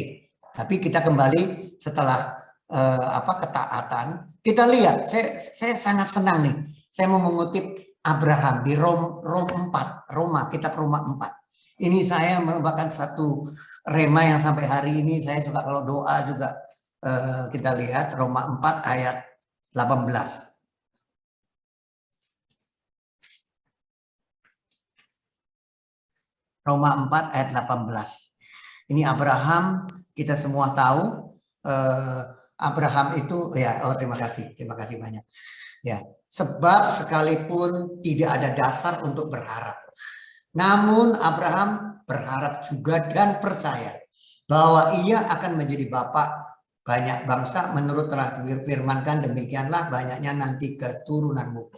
S4: Tapi kita kembali setelah ketaatan, kita lihat, saya sangat senang nih, saya mau mengutip Abraham di Roma, kitab Roma 4. Ini saya merupakan satu rema yang sampai hari ini saya suka kalau doa juga, kita lihat Roma 4 ayat 18. Roma 4 ayat 18. Ini Abraham, kita semua tahu, Abraham itu ya, terima kasih banyak. Ya, sebab sekalipun tidak ada dasar untuk berharap, namun Abraham berharap juga dan percaya bahwa ia akan menjadi bapa banyak bangsa menurut telah difirmankan, demikianlah banyaknya nanti keturunanmu.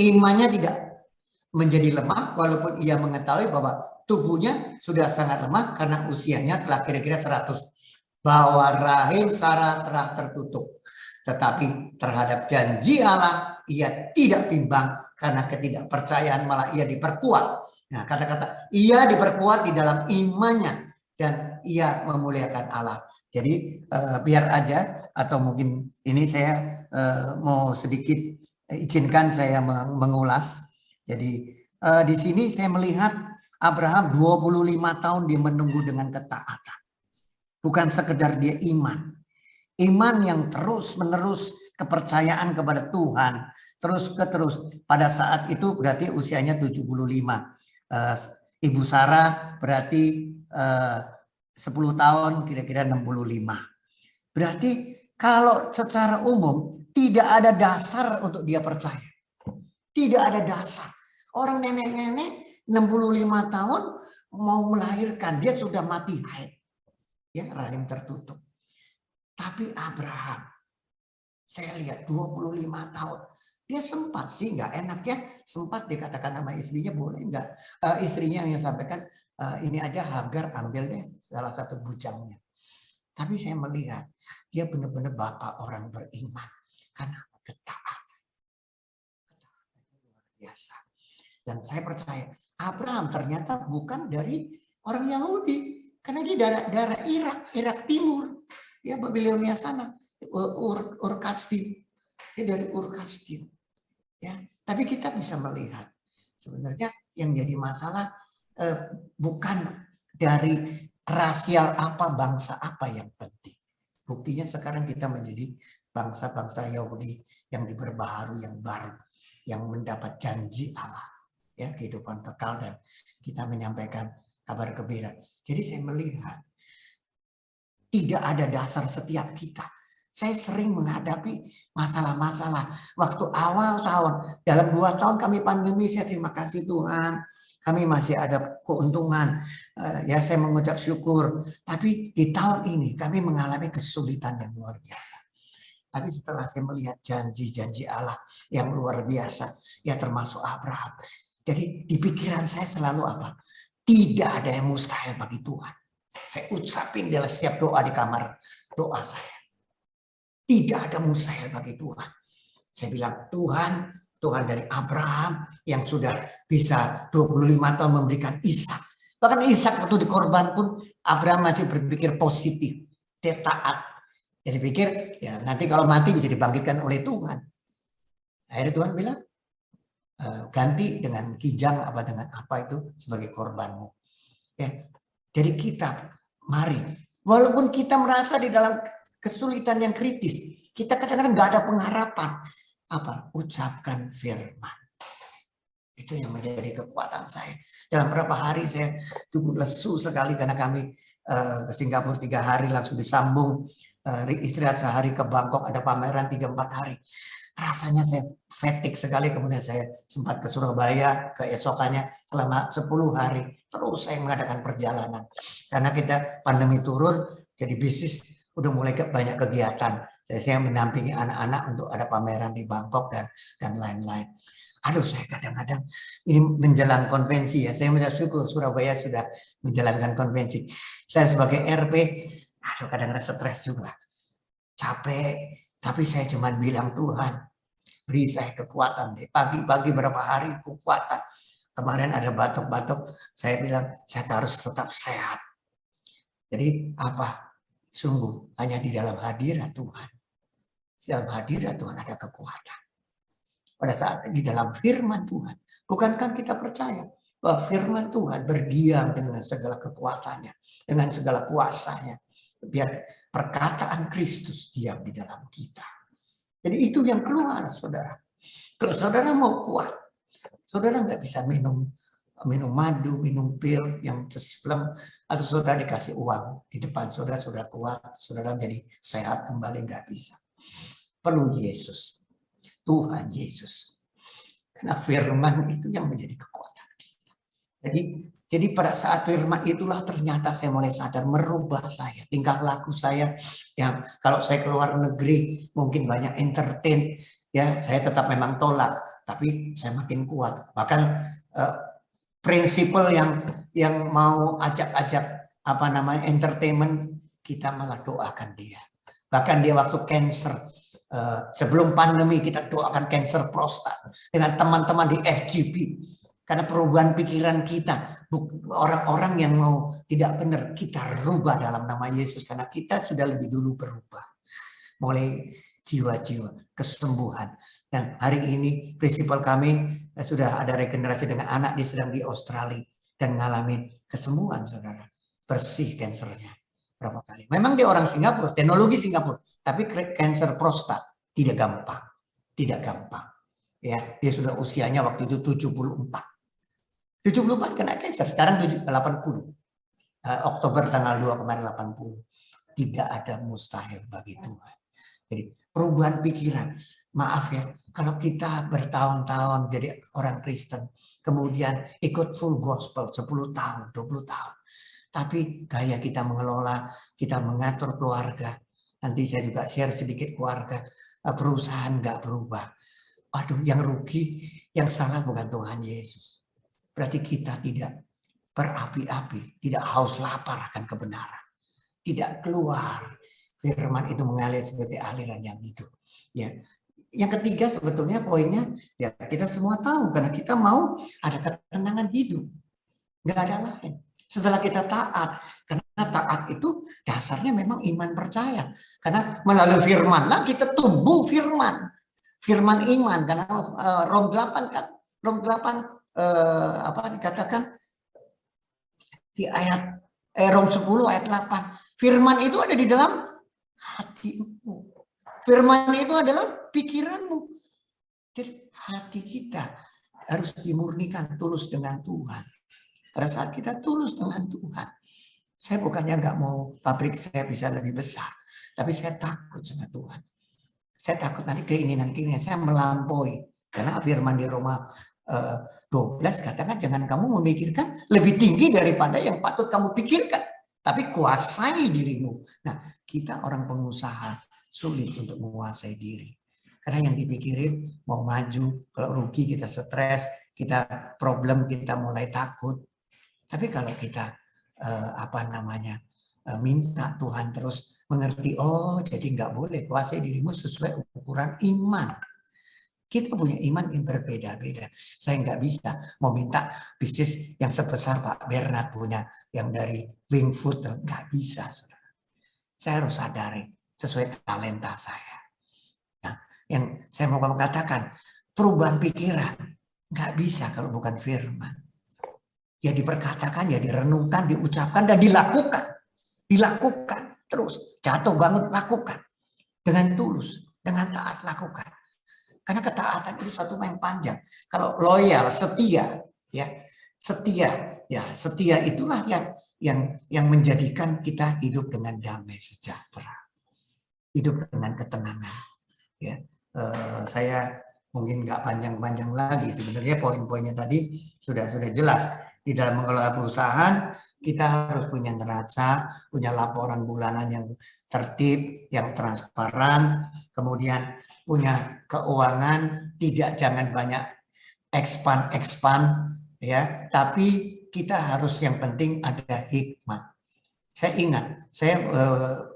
S4: Imannya tidak menjadi lemah walaupun ia mengetahui bahwa tubuhnya sudah sangat lemah karena usianya telah kira-kira 100. Bahwa rahim Sarah telah tertutup, tetapi terhadap janji Allah ia tidak bimbang karena ketidakpercayaan, malah ia diperkuat. Nah, kata-kata ia diperkuat di dalam imannya dan ia memuliakan Allah. Jadi biar aja, atau mungkin ini saya mau sedikit izinkan saya mengulas Jadi di sini saya melihat Abraham 25 tahun dia menunggu dengan ketaatan. Bukan sekedar dia iman. Iman yang terus-menerus, kepercayaan kepada Tuhan. Terus. Pada saat itu berarti usianya 75. Ibu Sarah berarti 10 tahun, kira-kira 65. Berarti kalau secara umum tidak ada dasar untuk dia percaya. Tidak ada dasar. Orang nenek-nenek 65 tahun mau melahirkan, dia sudah mati haid. Ya, rahim tertutup. Tapi Abraham, saya lihat 25 tahun. Dia sempat sih, nggak enak ya. Sempat dikatakan sama istrinya, boleh nggak? Istrinya yang sampaikan, ini aja Hagar ambil deh salah satu bujangnya. Tapi saya melihat, dia benar-benar bapak orang beriman. Karena ketaatan. Luar biasa. Dan saya percaya, Abraham ternyata bukan dari orang Yahudi. Karena dia darah Irak Timur. Ya, Babilonia sana. Ur-Kasdim. Dia dari Ur-Kasdim. Ya, tapi kita bisa melihat. Sebenarnya yang jadi masalah bukan dari rasial apa, bangsa apa yang penting. Buktinya sekarang kita menjadi bangsa-bangsa Yahudi yang diperbaharui, yang baru. Yang mendapat janji Allah. Ya, kehidupan kekal, dan kita menyampaikan kabar gembira. Jadi saya melihat tidak ada dasar setiap kita. Saya sering menghadapi masalah-masalah. Waktu awal tahun, dalam 2 tahun kami pandemi, saya terima kasih Tuhan. Kami masih ada keuntungan. Ya, saya mengucap syukur. Tapi di tahun ini kami mengalami kesulitan yang luar biasa. Tapi setelah saya melihat janji-janji Allah yang luar biasa, ya termasuk Abraham. Jadi di pikiran saya selalu apa? Tidak ada yang mustahil bagi Tuhan. Saya ucapin dalam setiap doa di kamar doa saya. Tidak ada mustahil bagi Tuhan. Saya bilang, Tuhan dari Abraham yang sudah bisa 25 tahun memberikan Ishak. Bahkan Ishak waktu dikorban pun Abraham masih berpikir positif. Dia taat. Jadi pikir, ya nanti kalau mati bisa dibangkitkan oleh Tuhan. Akhirnya Tuhan bilang, ganti dengan kijang apa dengan apa itu sebagai korbanmu. Ya, jadi kita mari, walaupun kita merasa di dalam kesulitan yang kritis, kita kadang-kadang nggak ada pengharapan. Apa? Ucapkan firman. Itu yang menjadi kekuatan saya. Dalam beberapa hari saya tubuh lesu sekali karena kami ke Singapura 3 hari langsung disambung, istirahat sehari, ke Bangkok ada pameran 3-4 hari. Rasanya saya fatigue sekali, kemudian saya sempat ke Surabaya keesokannya selama 10 hari. Terus saya mengadakan perjalanan. Karena kita pandemi turun, jadi bisnis udah mulai banyak kegiatan. Saya mendampingi anak-anak untuk ada pameran di Bangkok dan lain-lain. Aduh, saya kadang-kadang ini menjelang konvensi ya. Saya bersyukur Surabaya sudah menjalankan konvensi. Saya sebagai RP, aduh kadang-kadang stres juga. Capek. Tapi saya cuma bilang, Tuhan, beri saya kekuatan deh. Pagi-pagi berapa hari kekuatan. Kemarin ada batuk-batuk, saya bilang, saya harus tetap sehat. Jadi apa? Sungguh, hanya di dalam hadirat Tuhan. Di dalam hadirat Tuhan ada kekuatan. Pada saat di dalam firman Tuhan. Bukankah kita percaya bahwa firman Tuhan berdiam dengan segala kekuatannya. Dengan segala kuasanya. Biar perkataan Kristus diam di dalam kita. Jadi itu yang keluar, saudara. Kalau saudara mau kuat, saudara nggak bisa minum madu, minum pil yang sesplem, atau saudara dikasih uang di depan saudara, saudara kuat, saudara jadi sehat kembali, nggak bisa. Perlu Yesus, Tuhan Yesus. Karena firman itu yang menjadi kekuatan kita. Jadi pada saat firman itulah ternyata saya mulai sadar, merubah saya, tingkah laku saya. Yang kalau saya keluar negeri mungkin banyak entertain, ya saya tetap memang tolak, tapi saya makin kuat. Bahkan prinsipal yang mau ajak-ajak apa namanya entertainment, kita malah doakan dia. Bahkan dia waktu cancer, sebelum pandemi kita doakan cancer prostat dengan teman-teman di FGP. Karena perubahan pikiran kita, orang-orang yang mau tidak benar, kita rubah dalam nama Yesus. Karena kita sudah lebih dulu berubah. Mulai jiwa-jiwa, kesembuhan. Dan hari ini prinsipal kami sudah ada regenerasi dengan anak sedang di Australia dan ngalamin kesembuhan, saudara. Bersih kansernya berapa kali. Memang dia orang Singapura, teknologi Singapura, tapi kanker prostat tidak gampang. Tidak gampang. Ya, dia sudah usianya waktu itu 74. 74 kena kanker, sekarang 80. Oktober tanggal 2 kemarin 80. Tidak ada mustahil bagi Tuhan. Jadi perubahan pikiran. Maaf ya, kalau kita bertahun-tahun jadi orang Kristen, kemudian ikut full gospel 10 tahun, 20 tahun. Tapi gaya kita mengelola, kita mengatur keluarga. Nanti saya juga share sedikit keluarga. Perusahaan nggak berubah. Aduh, yang rugi, yang salah bukan Tuhan Yesus. Berarti kita tidak berapi-api, tidak haus lapar akan kebenaran. Tidak keluar. Firman itu mengalir sebagai aliran yang hidup. Ya. Yang ketiga sebetulnya poinnya, ya kita semua tahu karena kita mau ada ketenangan hidup. Nggak ada lain. Setelah kita taat, karena taat itu dasarnya memang iman percaya. Karena melalui firman lah kita tumbuh firman. Firman iman, karena Rom 8 kan, Rom 8 apa dikatakan di ayat Rom 10 ayat 8. Firman itu ada di dalam hatimu. Firman itu adalah pikiranmu. Jadi hati kita harus dimurnikan tulus dengan Tuhan. Pada saat kita tulus dengan Tuhan. Saya bukannya nggak mau pabrik saya bisa lebih besar. Tapi saya takut sama Tuhan. Saya takut nanti keinginan saya melampaui. Karena firman di Roma 12 katakan jangan kamu memikirkan lebih tinggi daripada yang patut kamu pikirkan. Tapi kuasai dirimu. Nah, kita orang pengusaha sulit untuk menguasai diri. Karena yang dipikirin mau maju, kalau rugi kita stres, kita problem, kita mulai takut. Tapi kalau kita minta Tuhan terus mengerti, oh jadi nggak boleh kuasai dirimu sesuai ukuran iman. Kita punya iman yang berbeda-beda. Saya nggak bisa mau minta bisnis yang sebesar Pak Bernard punya, yang dari Wingfoot, nggak bisa, saudara. Saya harus sadari sesuai talenta saya. Nah, yang saya mau katakan, perubahan pikiran nggak bisa kalau bukan firman. Ya diperkatakan, ya direnungkan, diucapkan, dan dilakukan. Dilakukan terus, jatuh bangun lakukan. Dengan tulus, dengan taat lakukan. Karena ketaatan itu satu yang panjang. Kalau loyal, setia, ya setia itulah yang menjadikan kita hidup dengan damai sejahtera. Hidup dengan ketenangan. Ya, saya mungkin nggak panjang-panjang lagi. Sebenarnya poin-poinnya tadi sudah jelas. Di dalam mengelola perusahaan, kita harus punya neraca, punya laporan bulanan yang tertib, yang transparan, kemudian punya keuangan, jangan banyak expand, ya. Tapi kita harus yang penting ada hikmat. Saya ingat, saya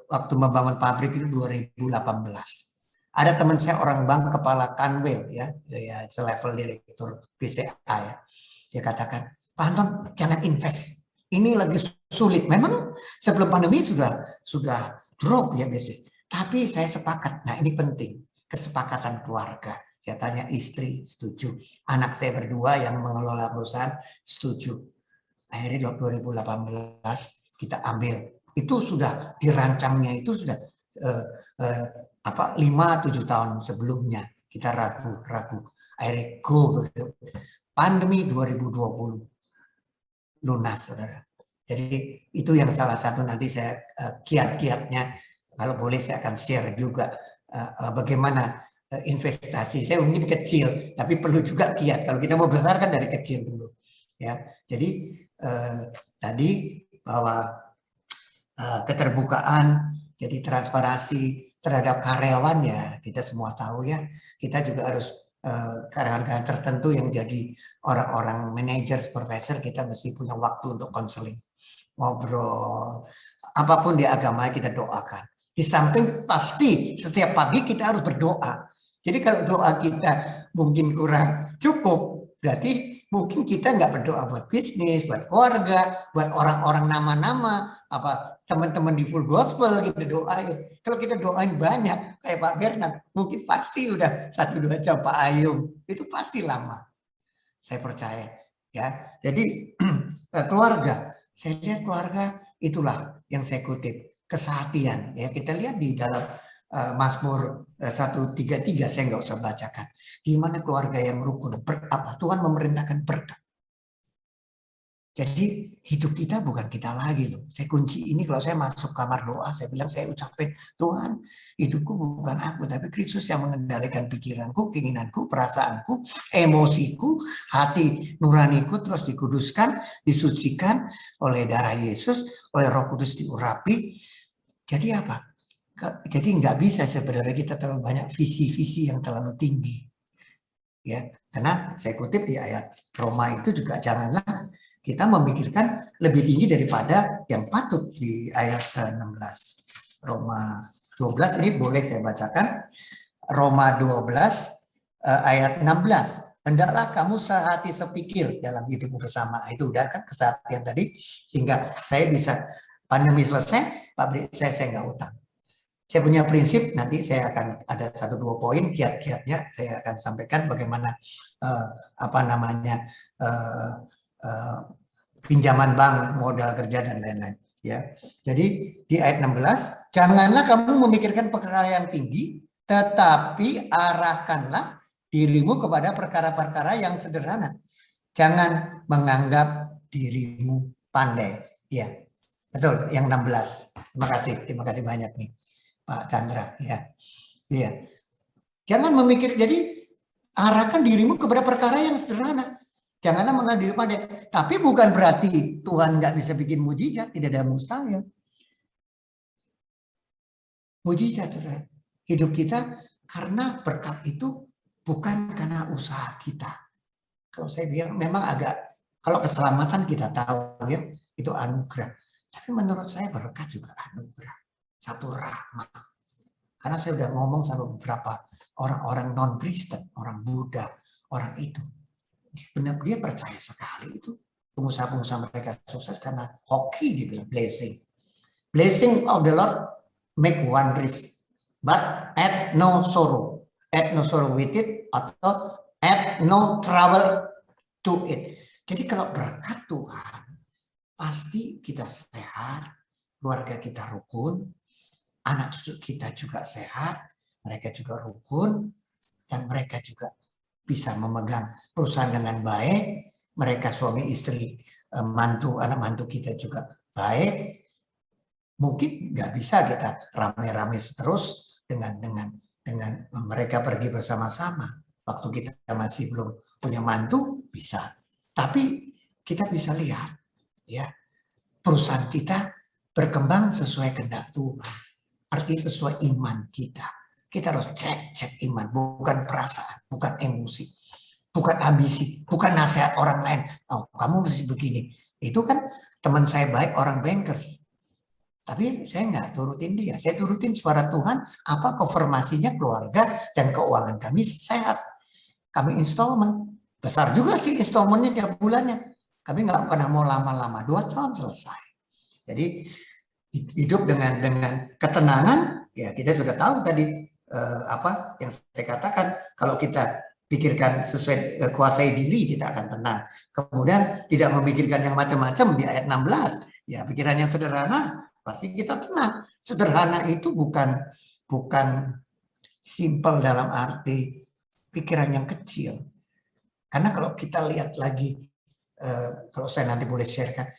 S4: waktu membangun pabrik itu 2018. Ada teman saya orang bank kepala Kanwil, ya selevel direktur BCA, ya. Dia katakan, Pak Anton, jangan invest. Ini lagi sulit. Memang sebelum pandemi sudah drop ya bisnis. Tapi saya sepakat. Nah ini penting. Kesepakatan keluarga. Saya tanya istri, setuju. Anak saya berdua yang mengelola perusahaan, setuju. Akhirnya 2018 kita ambil. Itu sudah dirancangnya, itu sudah 5-7 tahun sebelumnya. Kita ragu. Akhirnya go. Pandemi 2020. Lunas, saudara. Jadi itu yang salah satu nanti saya kiat-kiatnya, kalau boleh saya akan share juga bagaimana investasi. Saya mungkin kecil, tapi perlu juga kiat. Kalau kita mau besar kan dari kecil dulu. Ya, jadi tadi bahwa keterbukaan, jadi transparansi terhadap karyawan ya kita semua tahu ya. Kita juga harus karyawan tertentu yang jadi orang-orang manajer, supervisor, kita mesti punya waktu untuk konseling, ngobrol, apapun di agama kita doakan. Di samping pasti setiap pagi kita harus berdoa. Jadi kalau doa kita mungkin kurang cukup, berarti Mungkin kita nggak berdoa buat bisnis, buat keluarga, buat orang-orang nama-nama, apa teman-teman di full gospel kita doain. Kalau kita doain banyak, kayak Pak Bernard, mungkin pasti udah 1-2 jam. Pak Ayung, itu pasti lama. Saya percaya. Ya, jadi keluarga, saya lihat keluarga itulah yang saya kutip, kesehatian. Ya, kita lihat di dalam Mazmur 133, saya nggak usah bacakan. Gimana keluarga yang rukun, apa Tuhan memerintahkan berkat. Jadi hidup kita bukan kita lagi loh. Saya kunci ini kalau saya masuk kamar doa, saya bilang, saya ucapin, Tuhan, hidupku bukan aku, tapi Kristus yang mengendalikan pikiranku, keinginanku, perasaanku, emosiku, hati nuraniku terus dikuduskan, disucikan oleh darah Yesus, oleh Roh Kudus diurapi. Jadi apa? Jadi nggak bisa sebenarnya kita terlalu banyak visi-visi yang terlalu tinggi. Ya, karena saya kutip di ayat Roma itu juga, janganlah kita memikirkan lebih tinggi daripada yang patut, di ayat 16. Roma 12 ini boleh saya bacakan. Roma 12 ayat 16. Hendaklah kamu sehati sepikir dalam hidupmu bersama. Itu udah kan kesehatan tadi, sehingga saya bisa pandemi selesai, pabrik saya nggak utang. Saya punya prinsip, nanti saya akan ada 1-2 poin kiat-kiatnya saya akan sampaikan bagaimana pinjaman bank, modal kerja dan lain-lain. Ya, jadi di ayat 16, janganlah kamu memikirkan perkara yang tinggi, tetapi arahkanlah dirimu kepada perkara-perkara yang sederhana. Jangan menganggap dirimu pandai. Ya, betul, yang 16. Terima kasih banyak nih, Pak Chandra. Ya, iya. Jangan memikir, jadi arahkan dirimu kepada perkara yang sederhana. Janganlah menganggap diri pandai. Tapi bukan berarti Tuhan nggak bisa bikin mujizat, tidak ada mustahil. Mujizat, saudara. Hidup kita karena berkat itu bukan karena usaha kita. Kalau saya bilang memang agak, kalau keselamatan kita tahu ya, itu anugerah. Tapi menurut saya berkat juga anugerah. Satu rahmat. Karena saya udah ngomong sama beberapa orang-orang non-Kristen, orang Buddha, orang itu. Benar, dia percaya sekali itu. Pengusaha-pengusaha mereka sukses karena hoki, dia bilang blessing. Blessing of the Lord make one rich, but add no sorrow. Add no sorrow with it, atau add no trouble to it. Jadi kalau berkat Tuhan, pasti kita sehat, keluarga kita rukun, anak cucu kita juga sehat, mereka juga rukun, dan mereka juga bisa memegang perusahaan dengan baik, mereka suami istri, mantu, anak mantu kita juga baik. Mungkin nggak bisa kita rame-rame terus dengan mereka pergi bersama-sama. Waktu kita masih belum punya mantu bisa, tapi kita bisa lihat ya, perusahaan kita berkembang sesuai kehendak Tuhan, artinya sesuai iman kita. Kita harus cek iman, bukan perasaan, bukan emosi, bukan ambisi, bukan nasihat orang lain. Oh, kamu mesti begini. Itu kan teman saya baik, orang bankers. Tapi saya nggak turutin dia. Saya turutin suara Tuhan, apa konfirmasinya keluarga dan keuangan kami sehat. Kami installment. Besar juga sih installmentnya tiap bulannya. Kami nggak pernah mau lama-lama, 2 tahun selesai. Jadi hidup dengan ketenangan, ya kita sudah tahu tadi, apa yang saya katakan, kalau kita pikirkan sesuai kuasai diri, kita akan tenang. Kemudian tidak memikirkan yang macam-macam di ayat 16, ya pikiran yang sederhana, pasti kita tenang. Sederhana itu bukan simple dalam arti pikiran yang kecil. Karena kalau kita lihat lagi, kalau saya nanti boleh sharekan,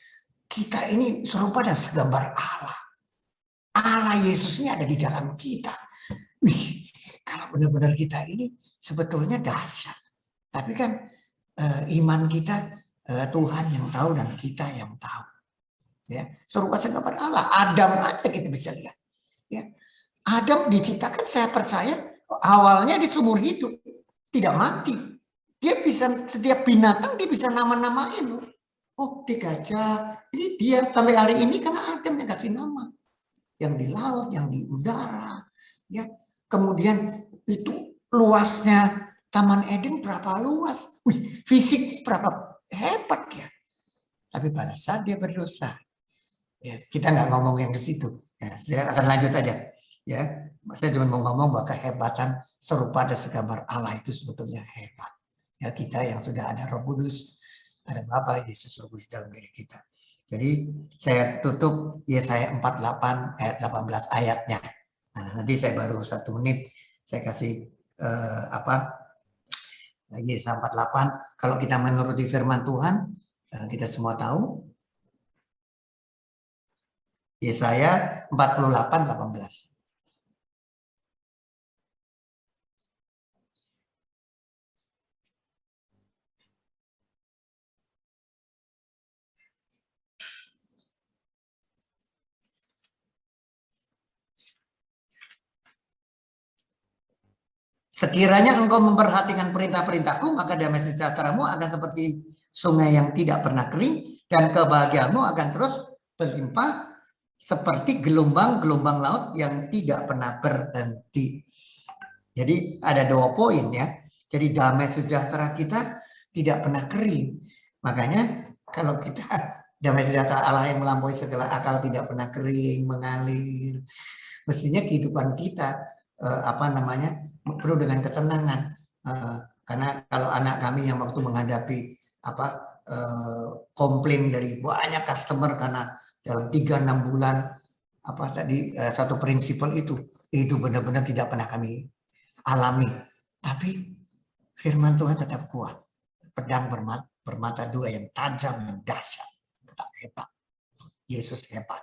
S4: kita ini serupa dan segambar Allah. Allah Yesus ini ada di dalam kita. Wih, kalau benar-benar kita ini sebetulnya dahsyat. Tapi kan iman kita Tuhan yang tahu dan kita yang tahu. Ya, serupa segambar Allah. Adam aja kita bisa lihat. Ya, Adam diciptakan, saya percaya awalnya di seumur hidup, tidak mati. Dia bisa, setiap binatang dia bisa nama-namain. Oh, di gajah, ini dia sampai hari ini karena Adam yang kasih nama. Yang di laut, yang di udara, ya. Kemudian itu luasnya Taman Eden berapa luas, wih, fisik berapa hebat ya. Tapi pada saat dia berdosa, ya, kita nggak ngomong yang ke situ. Ya, saya akan lanjut aja. Ya, saya cuma mau ngomong bahwa kehebatan serupa dan segambar Allah itu sebetulnya hebat. Ya, kita yang sudah ada Roh Kudus, ada Bapa Yesus Roh Kudus dalam diri kita. Jadi saya tutup Yesaya 48 ayat 18 ayatnya. Nah, nanti saya baru 1 menit saya kasih Yesaya 48. Kalau kita menuruti firman Tuhan, kita semua tahu Yesaya 48:18. Sekiranya engkau memperhatikan perintah-perintahku, maka damai sejahteramu akan seperti sungai yang tidak pernah kering, dan kebahagiaanmu akan terus berlimpah seperti gelombang-gelombang laut yang tidak pernah berhenti. Jadi ada 2 poin ya. Jadi damai sejahtera kita tidak pernah kering. Makanya kalau kita damai sejahtera Allah yang melampaui segala akal tidak pernah kering, mengalir, mestinya kehidupan kita penuh dengan ketenangan, karena kalau anak kami yang waktu menghadapi komplain dari banyak customer karena dalam 3-6 bulan satu prinsipal itu benar-benar tidak pernah kami alami, tapi firman Tuhan tetap kuat, pedang bermata 2 yang tajam yang dahsyat, tetap hebat. Yesus hebat.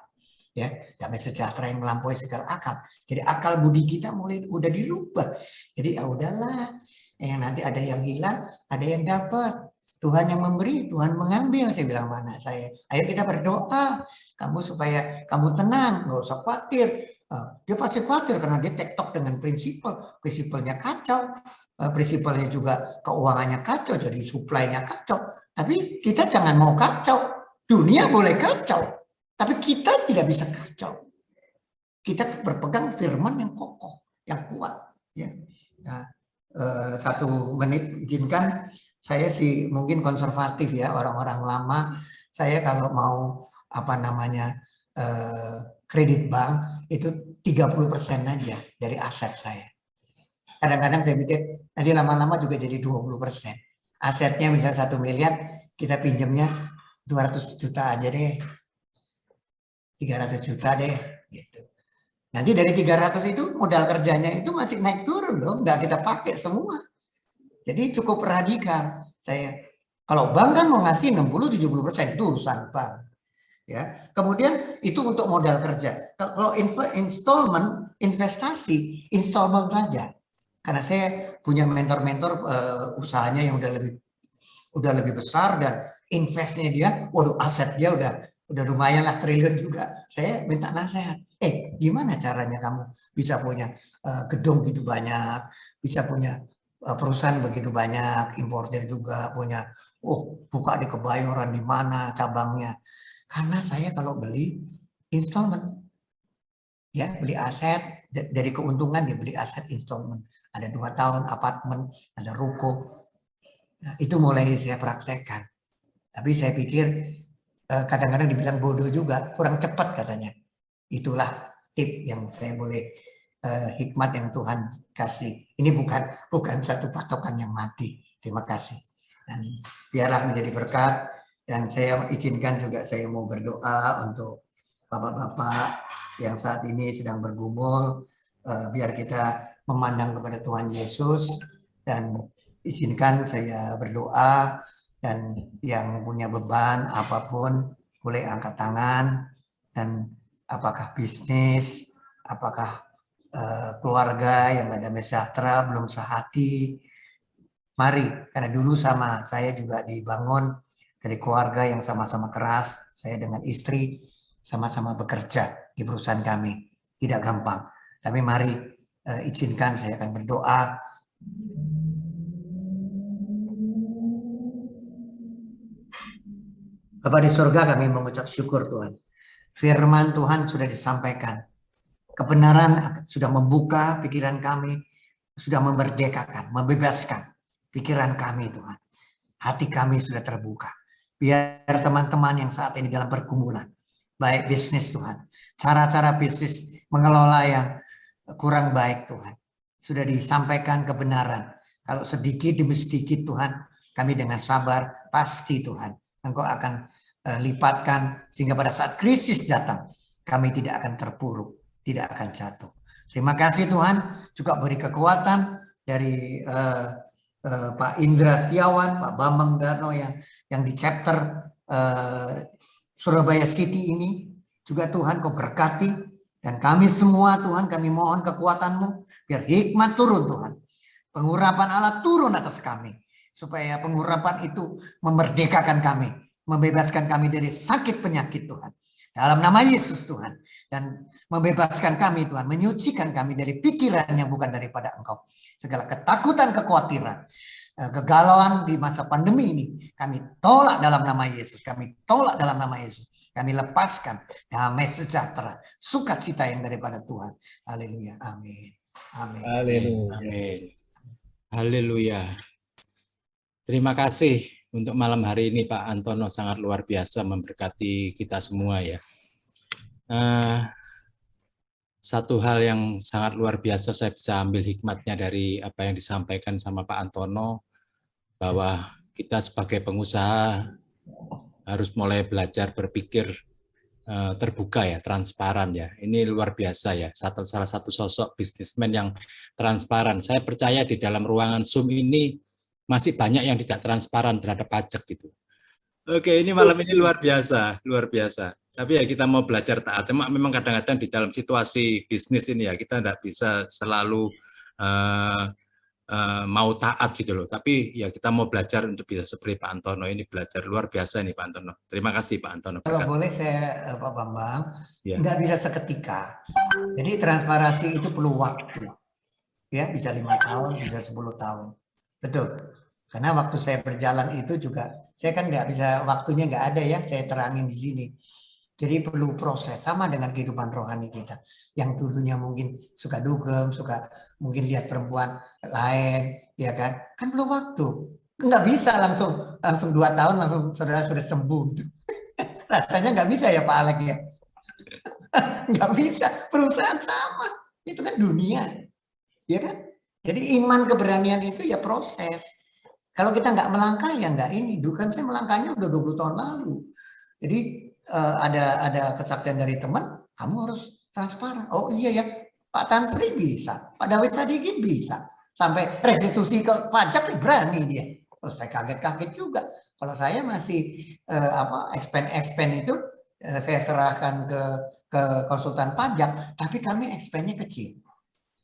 S4: Ya, damai sejahtera yang melampaui segala akal. Jadi akal budi kita udah dirubah. Jadi ya udahlah, yang nanti ada yang hilang, ada yang dapat. Tuhan yang memberi, Tuhan mengambil. Saya bilang mana saya. Ayo kita berdoa, kamu supaya kamu tenang, nggak usah khawatir. Dia pasti khawatir karena dia tektok dengan prinsipalnya kacau, prinsipalnya juga keuangannya kacau, jadi suplainya kacau. Tapi kita jangan mau kacau. Dunia boleh kacau. Tapi kita tidak bisa kacau. Kita berpegang firman yang kokoh, yang kuat. Ya. Nah, 1 menit izinkan, saya sih mungkin konservatif ya, orang-orang lama. Saya kalau mau kredit bank itu 30% aja dari aset saya. Kadang-kadang saya pikir nanti lama-lama juga jadi 20%. Asetnya misalnya 1 miliar, kita pinjamnya 200 juta aja deh. 300 juta deh, gitu. Nanti dari 300 itu modal kerjanya itu masih naik turun loh, nggak kita pakai semua. Jadi cukup radikal. Kalau bank kan mau ngasih 60-70% itu urusan bank. Ya, kemudian itu untuk modal kerja. Kalau installment, investasi, installment saja. Karena saya punya mentor-mentor usahanya yang udah lebih besar dan investnya dia, waduh aset dia udah lumayan lah, triliun juga. Saya minta nasihat. Gimana caranya kamu bisa punya gedung gitu banyak, bisa punya perusahaan begitu banyak, importer juga punya, buka di Kebayoran di mana cabangnya. Karena saya kalau beli installment, ya beli aset, dari keuntungan dia beli aset installment. Ada 2 tahun apartemen, ada ruko. Nah, itu mulai saya praktekkan. Tapi saya pikir kadang-kadang dibilang bodoh juga, kurang cepat katanya. Itulah tip yang saya boleh, hikmat yang Tuhan kasih. Ini bukan satu patokan yang mati. Terima kasih. Dan biarlah menjadi berkat. Dan saya izinkan juga saya mau berdoa untuk bapak-bapak yang saat ini sedang bergumul. Biar kita memandang kepada Tuhan Yesus. Dan izinkan saya berdoa. Dan yang punya beban apapun boleh angkat tangan, dan apakah bisnis, apakah keluarga yang ada sejahtera, belum sehati, mari, karena dulu sama saya juga dibangun dari keluarga yang sama-sama keras, saya dengan istri sama-sama bekerja di perusahaan kami, tidak gampang, tapi mari izinkan saya akan berdoa. Bapa di surga, kami mengucap syukur Tuhan. Firman Tuhan sudah disampaikan. Kebenaran sudah membuka pikiran kami, sudah memerdekakan, membebaskan. pikiran kami Tuhan. Hati kami sudah terbuka. Biar teman-teman yang saat ini dalam pergumulan, baik bisnis Tuhan, cara-cara bisnis mengelola yang kurang baik Tuhan, sudah disampaikan kebenaran. Kalau sedikit demi sedikit Tuhan, kami dengan sabar, pasti Tuhan, Engkau akan lipatkan sehingga pada saat krisis datang, kami tidak akan terpuruk, tidak akan jatuh. Terima kasih Tuhan, juga beri kekuatan dari Pak Indra Setiawan, Pak Bambang Darno yang di chapter Surabaya City ini, juga Tuhan Kau berkati, dan kami semua Tuhan, kami mohon kekuatan-Mu, biar hikmat turun Tuhan, pengurapan Allah turun atas kami, supaya pengurapan itu memerdekakan kami, membebaskan kami dari sakit penyakit Tuhan, dalam nama Yesus Tuhan, dan membebaskan kami Tuhan, menyucikan kami dari pikiran yang bukan daripada Engkau, segala ketakutan, kekhawatiran, kegalauan di masa pandemi ini, kami tolak dalam nama Yesus, kami tolak dalam nama Yesus, kami lepaskan damai sejahtera, sukacita yang daripada Tuhan. Haleluya, amin. Amin.
S5: Haleluya.
S1: Amin. Haleluya. Terima kasih untuk malam hari ini Pak Antono, sangat luar biasa memberkati kita semua ya. Satu hal yang sangat luar biasa saya bisa ambil hikmatnya dari apa yang disampaikan sama Pak Antono, bahwa kita sebagai pengusaha harus mulai belajar berpikir terbuka ya, transparan ya. Ini luar biasa ya, salah satu sosok bisnismen yang transparan. Saya percaya di dalam ruangan Zoom ini masih banyak yang tidak transparan terhadap pajak gitu. Oke, ini malam ini luar biasa, luar biasa. Tapi ya kita mau belajar taat. Cuma memang kadang-kadang di dalam situasi bisnis ini ya kita tidak bisa selalu mau taat gitu loh. Tapi ya kita mau belajar untuk bisa seperti Pak Antono ini, belajar luar biasa nih Pak Antono. Terima kasih Pak Antono.
S4: Kalau boleh saya Pak Bambang,
S1: ya.
S4: Nggak bisa seketika. Jadi transparansi itu perlu waktu. Ya, bisa 5 tahun, bisa 10 tahun. Betul. Karena waktu saya berjalan itu juga, saya kan nggak bisa, waktunya nggak ada ya, saya terangin di sini. Jadi perlu proses, sama dengan kehidupan rohani kita. Yang dulunya mungkin suka dugem, suka mungkin lihat perempuan lain, ya kan? Kan perlu waktu. Nggak bisa langsung 2 tahun langsung saudara sudah sembuh. Rasanya nggak bisa ya Pak Alek ya? Nggak bisa, perusahaan sama. Itu kan dunia, ya kan? Jadi iman keberanian itu ya proses. Kalau kita nggak melangkah ya nggak ini. Dulu kan saya melangkahnya udah 20 tahun lalu. Jadi ada kesaksian dari teman, kamu harus transparan. Oh iya ya, Pak Tan Sri bisa, Pak David Sadikin bisa. Sampai restitusi ke pajak berani dia. Oh, saya kaget-kaget juga. Kalau saya masih expand itu saya serahkan ke konsultan pajak, tapi kami expand-nya kecil.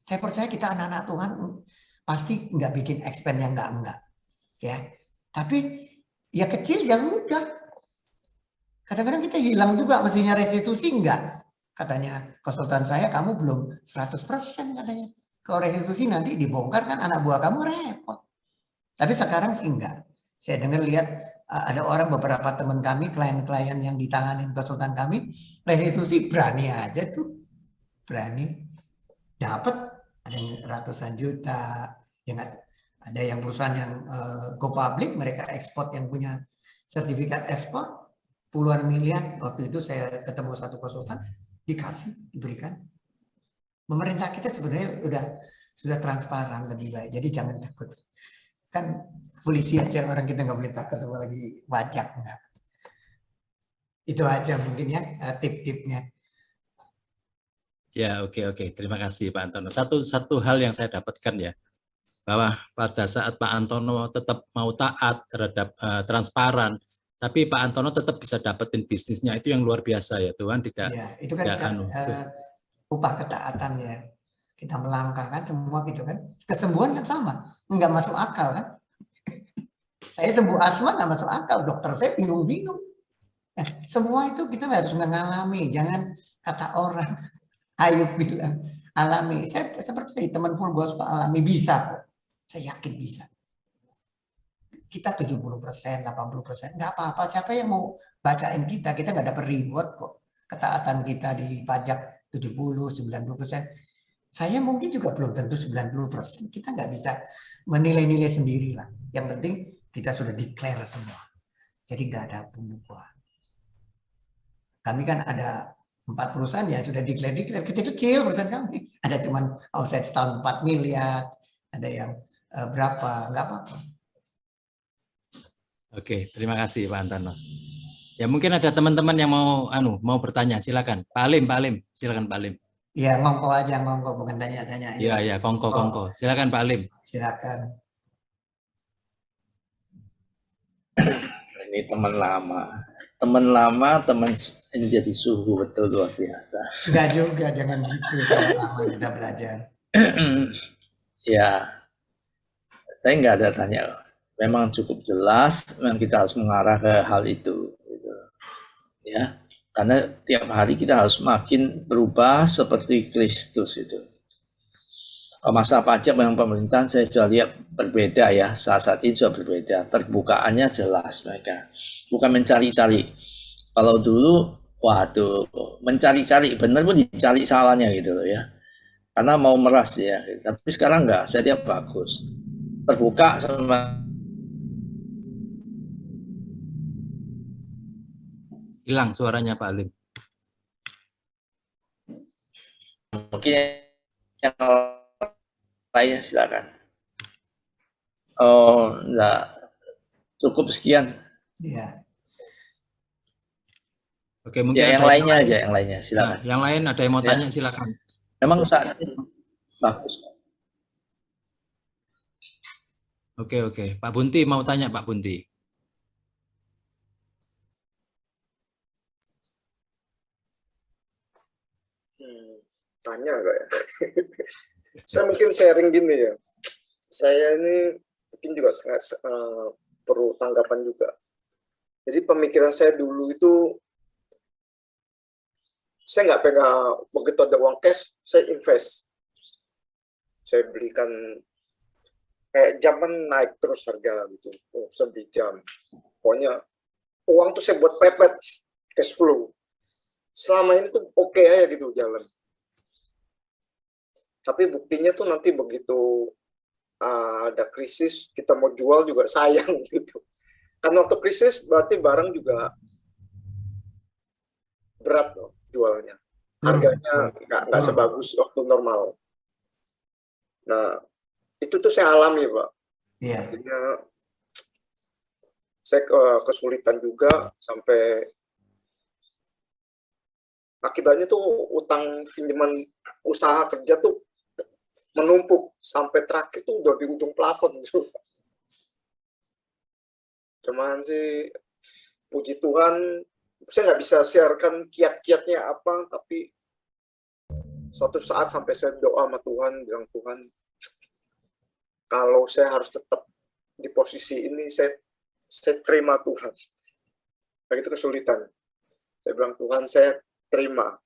S4: Saya percaya kita anak-anak Tuhan pasti nggak bikin expand yang enggak. Ya, tapi ya kecil ya udah. Kadang-kadang kita hilang juga, mestinya restitusi enggak. Katanya konsultan saya, kamu belum 100% katanya. Kalau restitusi nanti dibongkar kan anak buah kamu repot. Tapi sekarang sih enggak. Saya dengar lihat ada orang, beberapa teman kami, klien-klien yang ditanganin konsultan kami, restitusi berani aja tuh. Berani. Dapat ada yang ratusan juta. Ada yang perusahaan yang go public, mereka ekspor yang punya sertifikat ekspor. Puluhan miliar, waktu itu saya ketemu satu konsultan, diberikan. Pemerintah kita sebenarnya sudah transparan, lebih baik, jadi jangan takut. Kan polisi aja orang kita nggak boleh takut, apalagi pajak. Enggak. Itu aja mungkin ya tip-tipnya.
S1: Ya, oke. Terima kasih Pak Antono. Satu hal yang saya dapatkan ya, bahwa pada saat Pak Antono tetap mau taat terhadap transparan, tapi Pak Antono tetap bisa dapetin bisnisnya, itu yang luar biasa ya Tuhan. Tidak
S4: ya, itu kan upah ketaatan ya, kita melangkahkan semua gitu kan. Kesembuhan kan sama, nggak masuk akal kan. Saya sembuh asma nggak masuk akal, dokter saya bingung-bingung. Semua itu kita harus mengalami, jangan kata orang. Ayo bilang alami. Saya percaya teman full gospel alami bisa kok. Saya yakin bisa. Kita 70%, 80%, nggak apa-apa. Siapa yang mau bacain kita nggak dapat reward kok. Ketaatan kita di pajak 70, 90%. Saya mungkin juga belum tentu 90%. Kita nggak bisa menilai-nilai sendiri lah. Yang penting kita sudah declare semua. Jadi nggak ada pembukuan. Kami kan ada 4 perusahaan ya sudah declare kecil-kecil perusahaan kami. Ada cuman omset setahun 4 miliar, ada yang berapa, nggak apa-apa.
S1: Oke, terima kasih Pak Antono. Ya mungkin ada teman-teman yang mau bertanya, silakan. Pak Alim, silakan Pak Alim.
S4: Iya, ngongko aja, ngongko bukan tanya-tanya.
S1: Iya, kongko. Silakan Pak Alim.
S4: Silakan.
S5: Ini teman lama, teman ini jadi suhu betul luar biasa.
S4: Enggak juga, jangan gitu. Sama-sama kita belajar.
S5: Ya, saya nggak ada tanya. Memang cukup jelas, memang kita harus mengarah ke hal itu. Gitu. Ya, karena tiap hari kita harus makin berubah seperti Kristus itu. Masa pajak memang pemerintahan saya sudah lihat berbeda ya, saat ini sudah berbeda. Terbukaannya jelas mereka, bukan mencari-cari. Kalau dulu, waduh, mencari-cari, benar pun dicari salahnya gitu loh ya. Karena mau meras ya, tapi sekarang enggak, saya lihat bagus. Terbuka sama.
S1: Hilang suaranya Pak Alim.
S5: Mungkin yang lainnya silakan. Oh, enggak. Cukup sekian.
S4: Iya.
S1: Oke, mungkin
S5: Ya, yang lainnya aja, yang lainnya silakan.
S1: Yang lain ada yang mau tanya, silakan.
S5: Memang saat ini bagus.
S1: Oke. Pak Bunti mau tanya, Pak Bunti.
S6: Tanya enggak ya? Saya mungkin sharing gini ya. Saya ini mungkin juga perlu tanggapan juga. Jadi pemikiran saya dulu itu, saya nggak pegang begitu ada uang cash, saya invest. Saya belikan, kayak jam kan naik terus harga gitu. Oh, saya beli jam. Pokoknya uang tuh saya buat pepet, cash flow. Selama ini tuh oke aja gitu jalan. Tapi buktinya tuh nanti begitu ada krisis, kita mau jual juga sayang gitu. Karena waktu krisis berarti barang juga berat loh jualnya. Harganya nggak sebagus waktu normal. Nah, itu tuh saya alami, Pak.
S4: Iya.
S6: Akhirnya saya kesulitan juga sampai akibatnya tuh utang pinjaman usaha kerja tuh menumpuk sampai terakhir tuh udah di ujung plafon gitu. Cuman sih puji Tuhan saya nggak bisa sharekan kiat-kiatnya apa, tapi suatu saat sampai saya doa sama Tuhan, bilang Tuhan, kalau saya harus tetap di posisi ini, saya terima Tuhan. Begitu kesulitan. Saya bilang Tuhan, saya terima.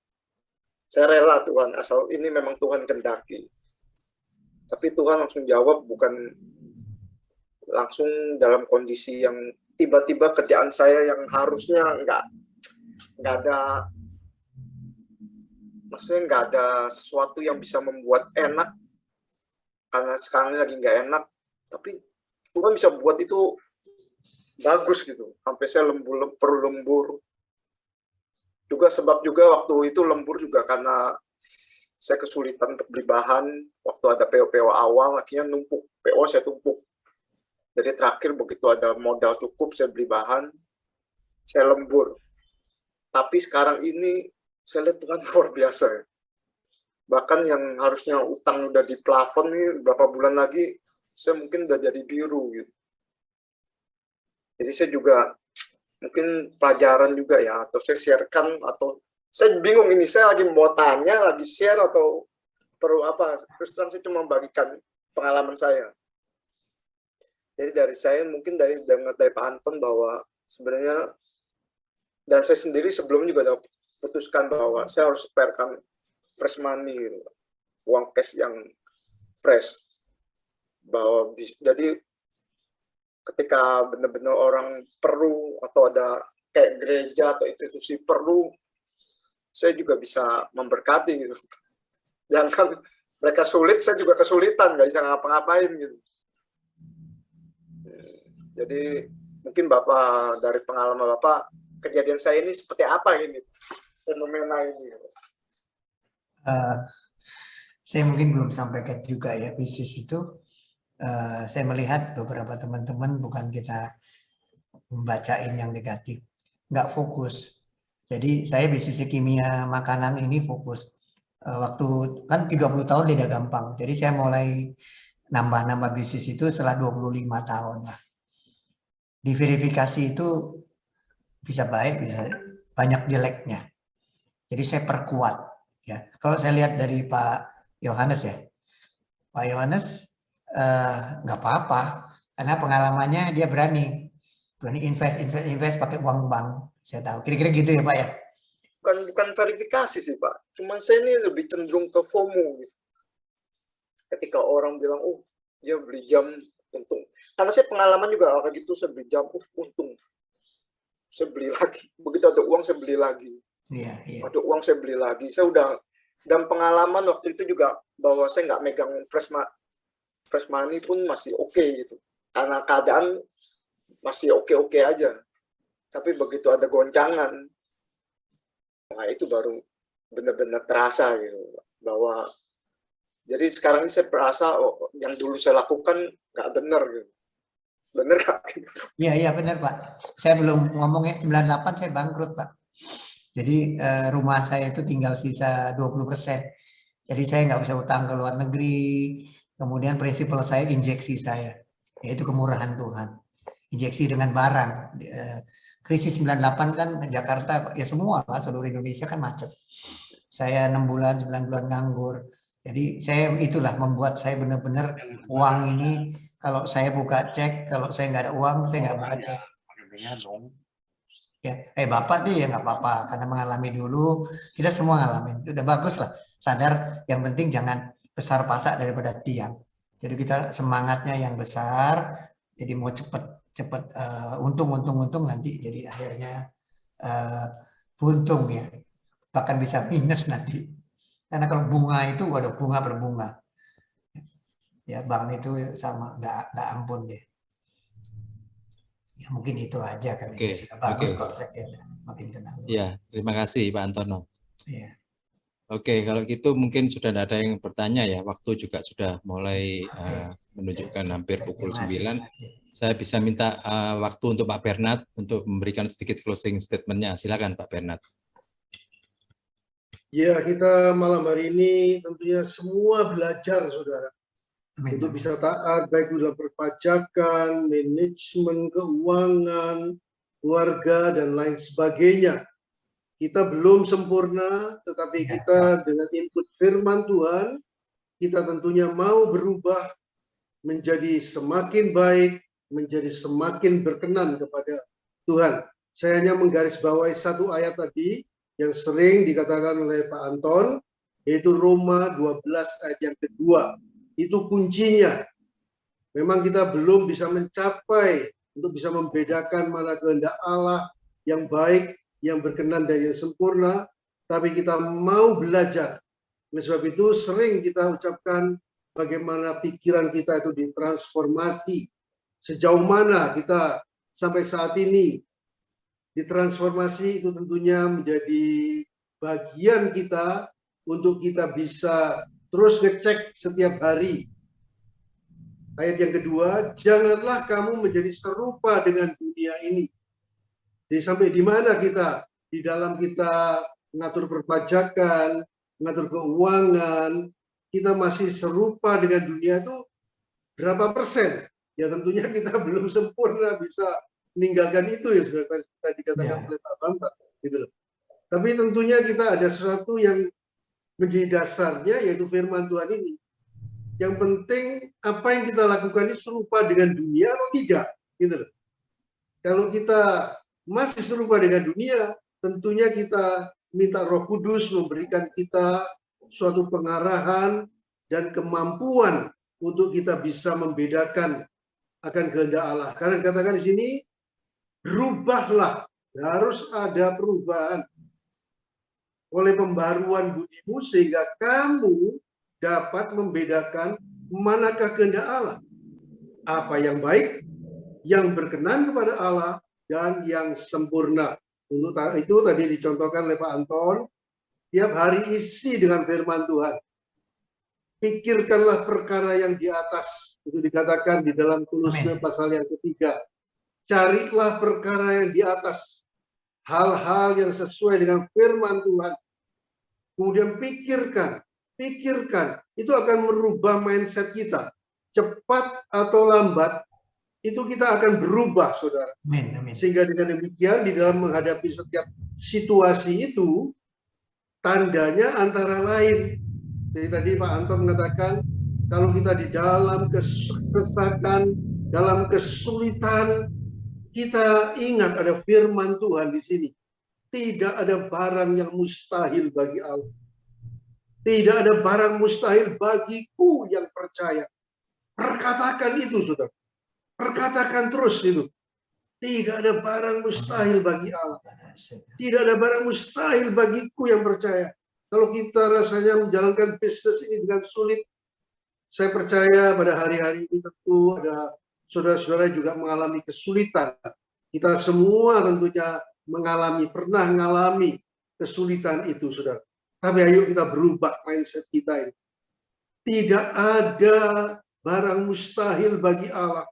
S6: Saya rela Tuhan, asal ini memang Tuhan kehendaki. Tapi Tuhan langsung jawab, bukan langsung dalam kondisi yang tiba-tiba kerjaan saya yang harusnya nggak ada, maksudnya nggak ada sesuatu yang bisa membuat enak, karena sekarang ini lagi nggak enak, tapi Tuhan bisa buat itu bagus gitu, sampai saya perlu lembur. Juga sebab juga waktu itu lembur juga karena saya kesulitan untuk beli bahan, waktu ada PO-PO awal, akhirnya numpuk, PO saya tumpuk. Jadi terakhir begitu ada modal cukup, saya beli bahan, saya lembur. Tapi sekarang ini, saya lihat Tuhan luar biasa. Bahkan yang harusnya utang udah di plafon nih, berapa bulan lagi, saya mungkin udah jadi biru gitu. Jadi saya juga, mungkin pelajaran juga ya, atau saya sharekan, atau saya bingung ini, saya lagi mau tanya, lagi share, atau perlu apa, terus terang saya cuma membagikan pengalaman saya. Jadi dari saya mungkin dari Pak Anton bahwa sebenarnya, dan saya sendiri sebelumnya juga sudah putuskan bahwa saya harus sparekan fresh money, uang cash yang fresh. Bahwa jadi ketika benar-benar orang perlu atau ada kayak gereja atau institusi perlu, saya juga bisa memberkati gitu. Jangan mereka sulit, saya juga kesulitan, nggak bisa ngapa-ngapain gitu. Jadi mungkin Bapak, dari pengalaman Bapak, kejadian saya ini seperti apa ini, fenomena ini?
S4: Saya mungkin belum sampaikan juga ya, bisnis itu saya melihat beberapa teman-teman bukan kita membacain yang negatif, nggak fokus. Jadi saya bisnis kimia makanan ini fokus. Waktu kan 30 tahun tidak gampang. Jadi saya mulai nambah-nambah bisnis itu setelah 25 tahun lah. Diverifikasi itu bisa baik, bisa banyak jeleknya. Jadi saya perkuat ya. Kalau saya lihat dari Pak Yohanes ya, Pak Yohanes nggak apa-apa karena pengalamannya dia berani invest pakai uang bank. Saya tahu. Kira-kira gitu ya Pak ya.
S6: Bukan verifikasi sih Pak. Cuma saya ini lebih cenderung ke FOMO gitu. Ketika orang bilang, oh dia beli jam untung. Karena saya pengalaman juga kayak gitu, saya beli jam, untung. Saya beli lagi. Begitu ada uang, saya beli lagi.
S4: Iya.
S6: Ada uang, saya beli lagi. Saya udah, dan pengalaman waktu itu juga, bahwa saya nggak megang fresh money pun masih oke gitu. Karena keadaan masih oke-oke aja. Tapi begitu ada goncangan, nah itu baru benar-benar terasa gitu. Bahwa jadi sekarang ini saya merasa yang dulu saya lakukan nggak benar gitu. Benar nggak?
S4: Iya benar Pak. Saya belum ngomongnya 98 saya bangkrut Pak. Jadi rumah saya itu tinggal sisa 20%. Jadi saya nggak bisa utang ke luar negeri. Kemudian prinsipal saya injeksi saya, yaitu kemurahan Tuhan. Injeksi dengan barang. Krisis 98 kan Jakarta ya semua Pak, seluruh Indonesia kan macet. Saya 6 bulan 9 bulan nganggur. Jadi saya itulah membuat saya benar-benar uang ini kalau saya buka cek, kalau saya nggak ada uang saya nggak buka cek. Ya, Bapak deh ya nggak apa-apa karena mengalami dulu, kita semua ngalamin. Udah bagus lah, sadar yang penting jangan besar pasak daripada tiang. Jadi kita semangatnya yang besar, jadi mau cepet untung nanti jadi akhirnya buntung ya, bahkan bisa minus nanti. Karena kalau bunga itu ada bunga berbunga, ya bank itu sama nggak ampun deh. Ya mungkin itu aja kali. Sudah bagus kok tracknya, makin kenal.
S1: Ya, terima kasih Pak Antono.
S4: Ya.
S1: Oke, kalau gitu mungkin sudah ada yang bertanya ya. Waktu juga sudah mulai menunjukkan hampir pukul 9. Saya bisa minta waktu untuk Pak Bernard untuk memberikan sedikit closing statement-nya. Silakan Pak Bernard.
S7: Ya, kita malam hari ini tentunya semua belajar, saudara. Untuk bisa taat, baik dalam perpajakan, manajemen keuangan, keluarga, dan lain sebagainya. Kita belum sempurna, tetapi kita dengan input firman Tuhan, kita tentunya mau berubah menjadi semakin baik, menjadi semakin berkenan kepada Tuhan. Saya hanya menggarisbawahi satu ayat tadi, yang sering dikatakan oleh Pak Anton, yaitu Roma 12 ayat yang kedua. Itu kuncinya. Memang kita belum bisa mencapai untuk bisa membedakan mana kehendak Allah yang baik, yang berkenan dan yang sempurna, tapi kita mau belajar. Oleh sebab itu sering kita ucapkan bagaimana pikiran kita itu ditransformasi. Sejauh mana kita sampai saat ini ditransformasi, itu tentunya menjadi bagian kita untuk kita bisa terus ngecek setiap hari. Ayat yang kedua, janganlah kamu menjadi serupa dengan dunia ini. Jadi sampai di mana kita? Di dalam kita mengatur perpajakan, mengatur keuangan, kita masih serupa dengan dunia itu berapa persen? Ya tentunya kita belum sempurna bisa meninggalkan itu ya sudah tadi dikatakan oleh Pak Bambang gitu loh. Tapi tentunya kita ada sesuatu yang menjadi dasarnya yaitu firman Tuhan ini. Yang penting apa yang kita lakukan ini serupa dengan dunia atau tidak gitu loh. Kalau kita masih serupa dengan dunia, tentunya kita minta Roh Kudus memberikan kita suatu pengarahan dan kemampuan untuk kita bisa membedakan akan kehendak Allah. Karena dikatakan di sini, berubahlah, harus ada perubahan oleh pembaruan budimu sehingga kamu dapat membedakan manakah kehendak Allah, apa yang baik, yang berkenan kepada Allah, dan yang sempurna. Untuk itu tadi dicontohkan oleh Pak Anton, tiap hari isi dengan firman Tuhan. Pikirkanlah perkara yang di atas. Itu dikatakan di dalam Kolose pasal yang ketiga. Carilah perkara yang di atas. Hal-hal yang sesuai dengan firman Tuhan. Kemudian pikirkan. Itu akan merubah mindset kita. Cepat atau lambat, itu kita akan berubah, saudara. Sehingga dengan demikian, di dalam menghadapi setiap situasi itu, tandanya antara lain. Jadi tadi Pak Anton mengatakan, kalau kita di dalam kesesakan, dalam kesulitan, kita ingat ada firman Tuhan di sini. Tidak ada barang yang mustahil bagi Allah. Tidak ada barang mustahil bagiku yang percaya. Perkatakan itu, saudara. Perkatakan terus itu. Tidak ada barang mustahil bagi Allah. Tidak ada barang mustahil bagiku yang percaya. Kalau kita rasanya menjalankan bisnis ini dengan sulit, saya percaya pada hari-hari ini tentu ada saudara-saudara juga mengalami kesulitan. Kita semua tentunya pernah mengalami kesulitan itu, saudara. Tapi ayo kita berubah mindset kita ini. Tidak ada barang mustahil bagi Allah.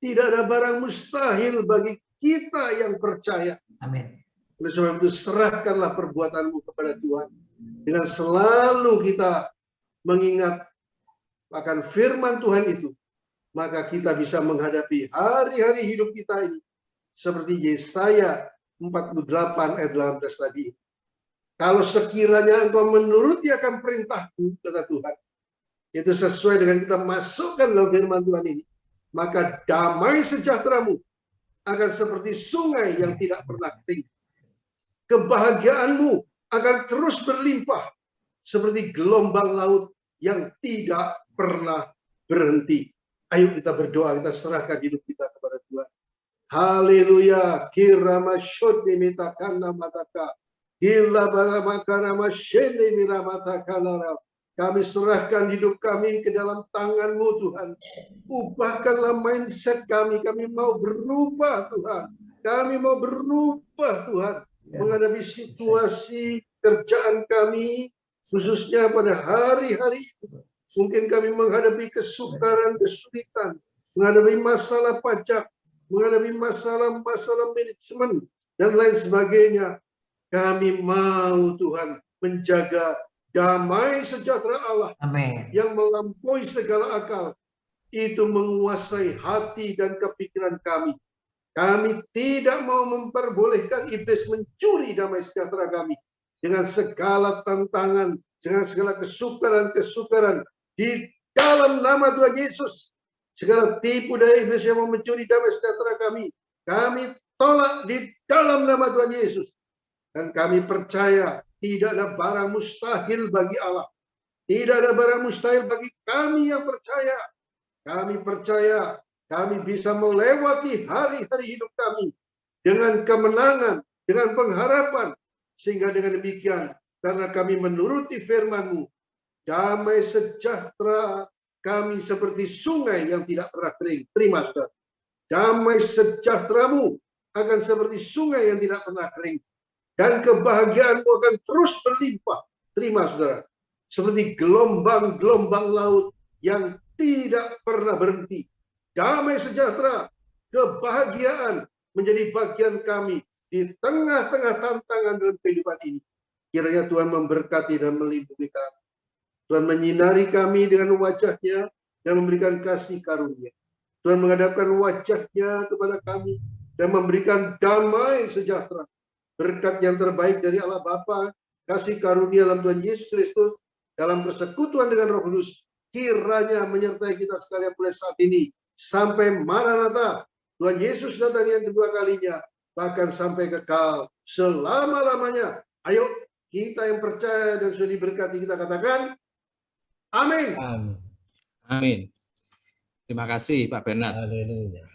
S7: Tidak ada barang mustahil bagi kita yang percaya.
S4: Amin.
S7: Oleh sebab itu, serahkanlah perbuatanmu kepada Tuhan. Dengan selalu kita mengingat akan firman Tuhan itu, maka kita bisa menghadapi hari-hari hidup kita ini. Seperti Yesaya 48 ayat 18 tadi. Kalau sekiranya engkau menuruti akan perintahku, kata Tuhan, itu sesuai dengan kita masukkan dalam firman Tuhan ini, maka damai sejahteramu akan seperti sungai yang tidak pernah kering. Kebahagiaanmu akan terus berlimpah seperti gelombang laut yang tidak pernah berhenti. Ayo kita berdoa, kita serahkan hidup kita kepada Tuhan. Haleluya. Kirama syodni mitakana mataka. Gila baramakana masyene miramatakana. Kami serahkan hidup kami ke dalam tangan-Mu, Tuhan. Ubahkanlah mindset kami. Kami mau berubah, Tuhan. Kami mau berubah, Tuhan. Menghadapi situasi kerjaan kami, khususnya pada hari-hari itu. Mungkin kami menghadapi kesukaran, kesulitan, menghadapi masalah pajak, menghadapi masalah manajemen, dan lain sebagainya. Kami mau, Tuhan, menjaga damai sejahtera Allah.
S4: Amin.
S7: Yang melampaui segala akal itu menguasai hati dan kepikiran kami. Kami tidak mau memperbolehkan iblis mencuri damai sejahtera kami dengan segala tantangan, dengan segala kesukaran-kesukaran di dalam nama Tuhan Yesus. Segala tipu daya iblis yang mau mencuri damai sejahtera kami tolak di dalam nama Tuhan Yesus. Dan kami percaya tidak ada barang mustahil bagi Allah. Tidak ada barang mustahil bagi kami yang percaya. Kami percaya kami bisa melewati hari-hari hidup kami dengan kemenangan, dengan pengharapan. Sehingga dengan demikian, karena kami menuruti firman-Mu, damai sejahtera kami seperti sungai yang tidak pernah kering. Terima, saudara. Damai sejahtera-Mu akan seperti sungai yang tidak pernah kering. Dan kebahagiaan-Mu akan terus berlimpah. Terima, saudara. Seperti gelombang-gelombang laut yang tidak pernah berhenti. Damai sejahtera, kebahagiaan menjadi bagian kami di tengah-tengah tantangan dalam kehidupan ini. Kiranya Tuhan memberkati dan melindungi kami. Tuhan menyinari kami dengan wajah-Nya dan memberikan kasih karunia. Tuhan menghadapkan wajah-Nya kepada kami dan memberikan damai sejahtera. Berkat yang terbaik dari Allah Bapa, kasih karunia dalam Tuhan Yesus Kristus, dalam persekutuan dengan Roh Kudus, kiranya menyertai kita sekalian mulai saat ini sampai Maranatha, Tuhan Yesus datang yang kedua kalinya, bahkan sampai kekal selama-lamanya. Ayo kita yang percaya dan sudah diberkati, kita katakan amin.
S1: Amin. Terima kasih Pak Bernard.
S3: Haleluya.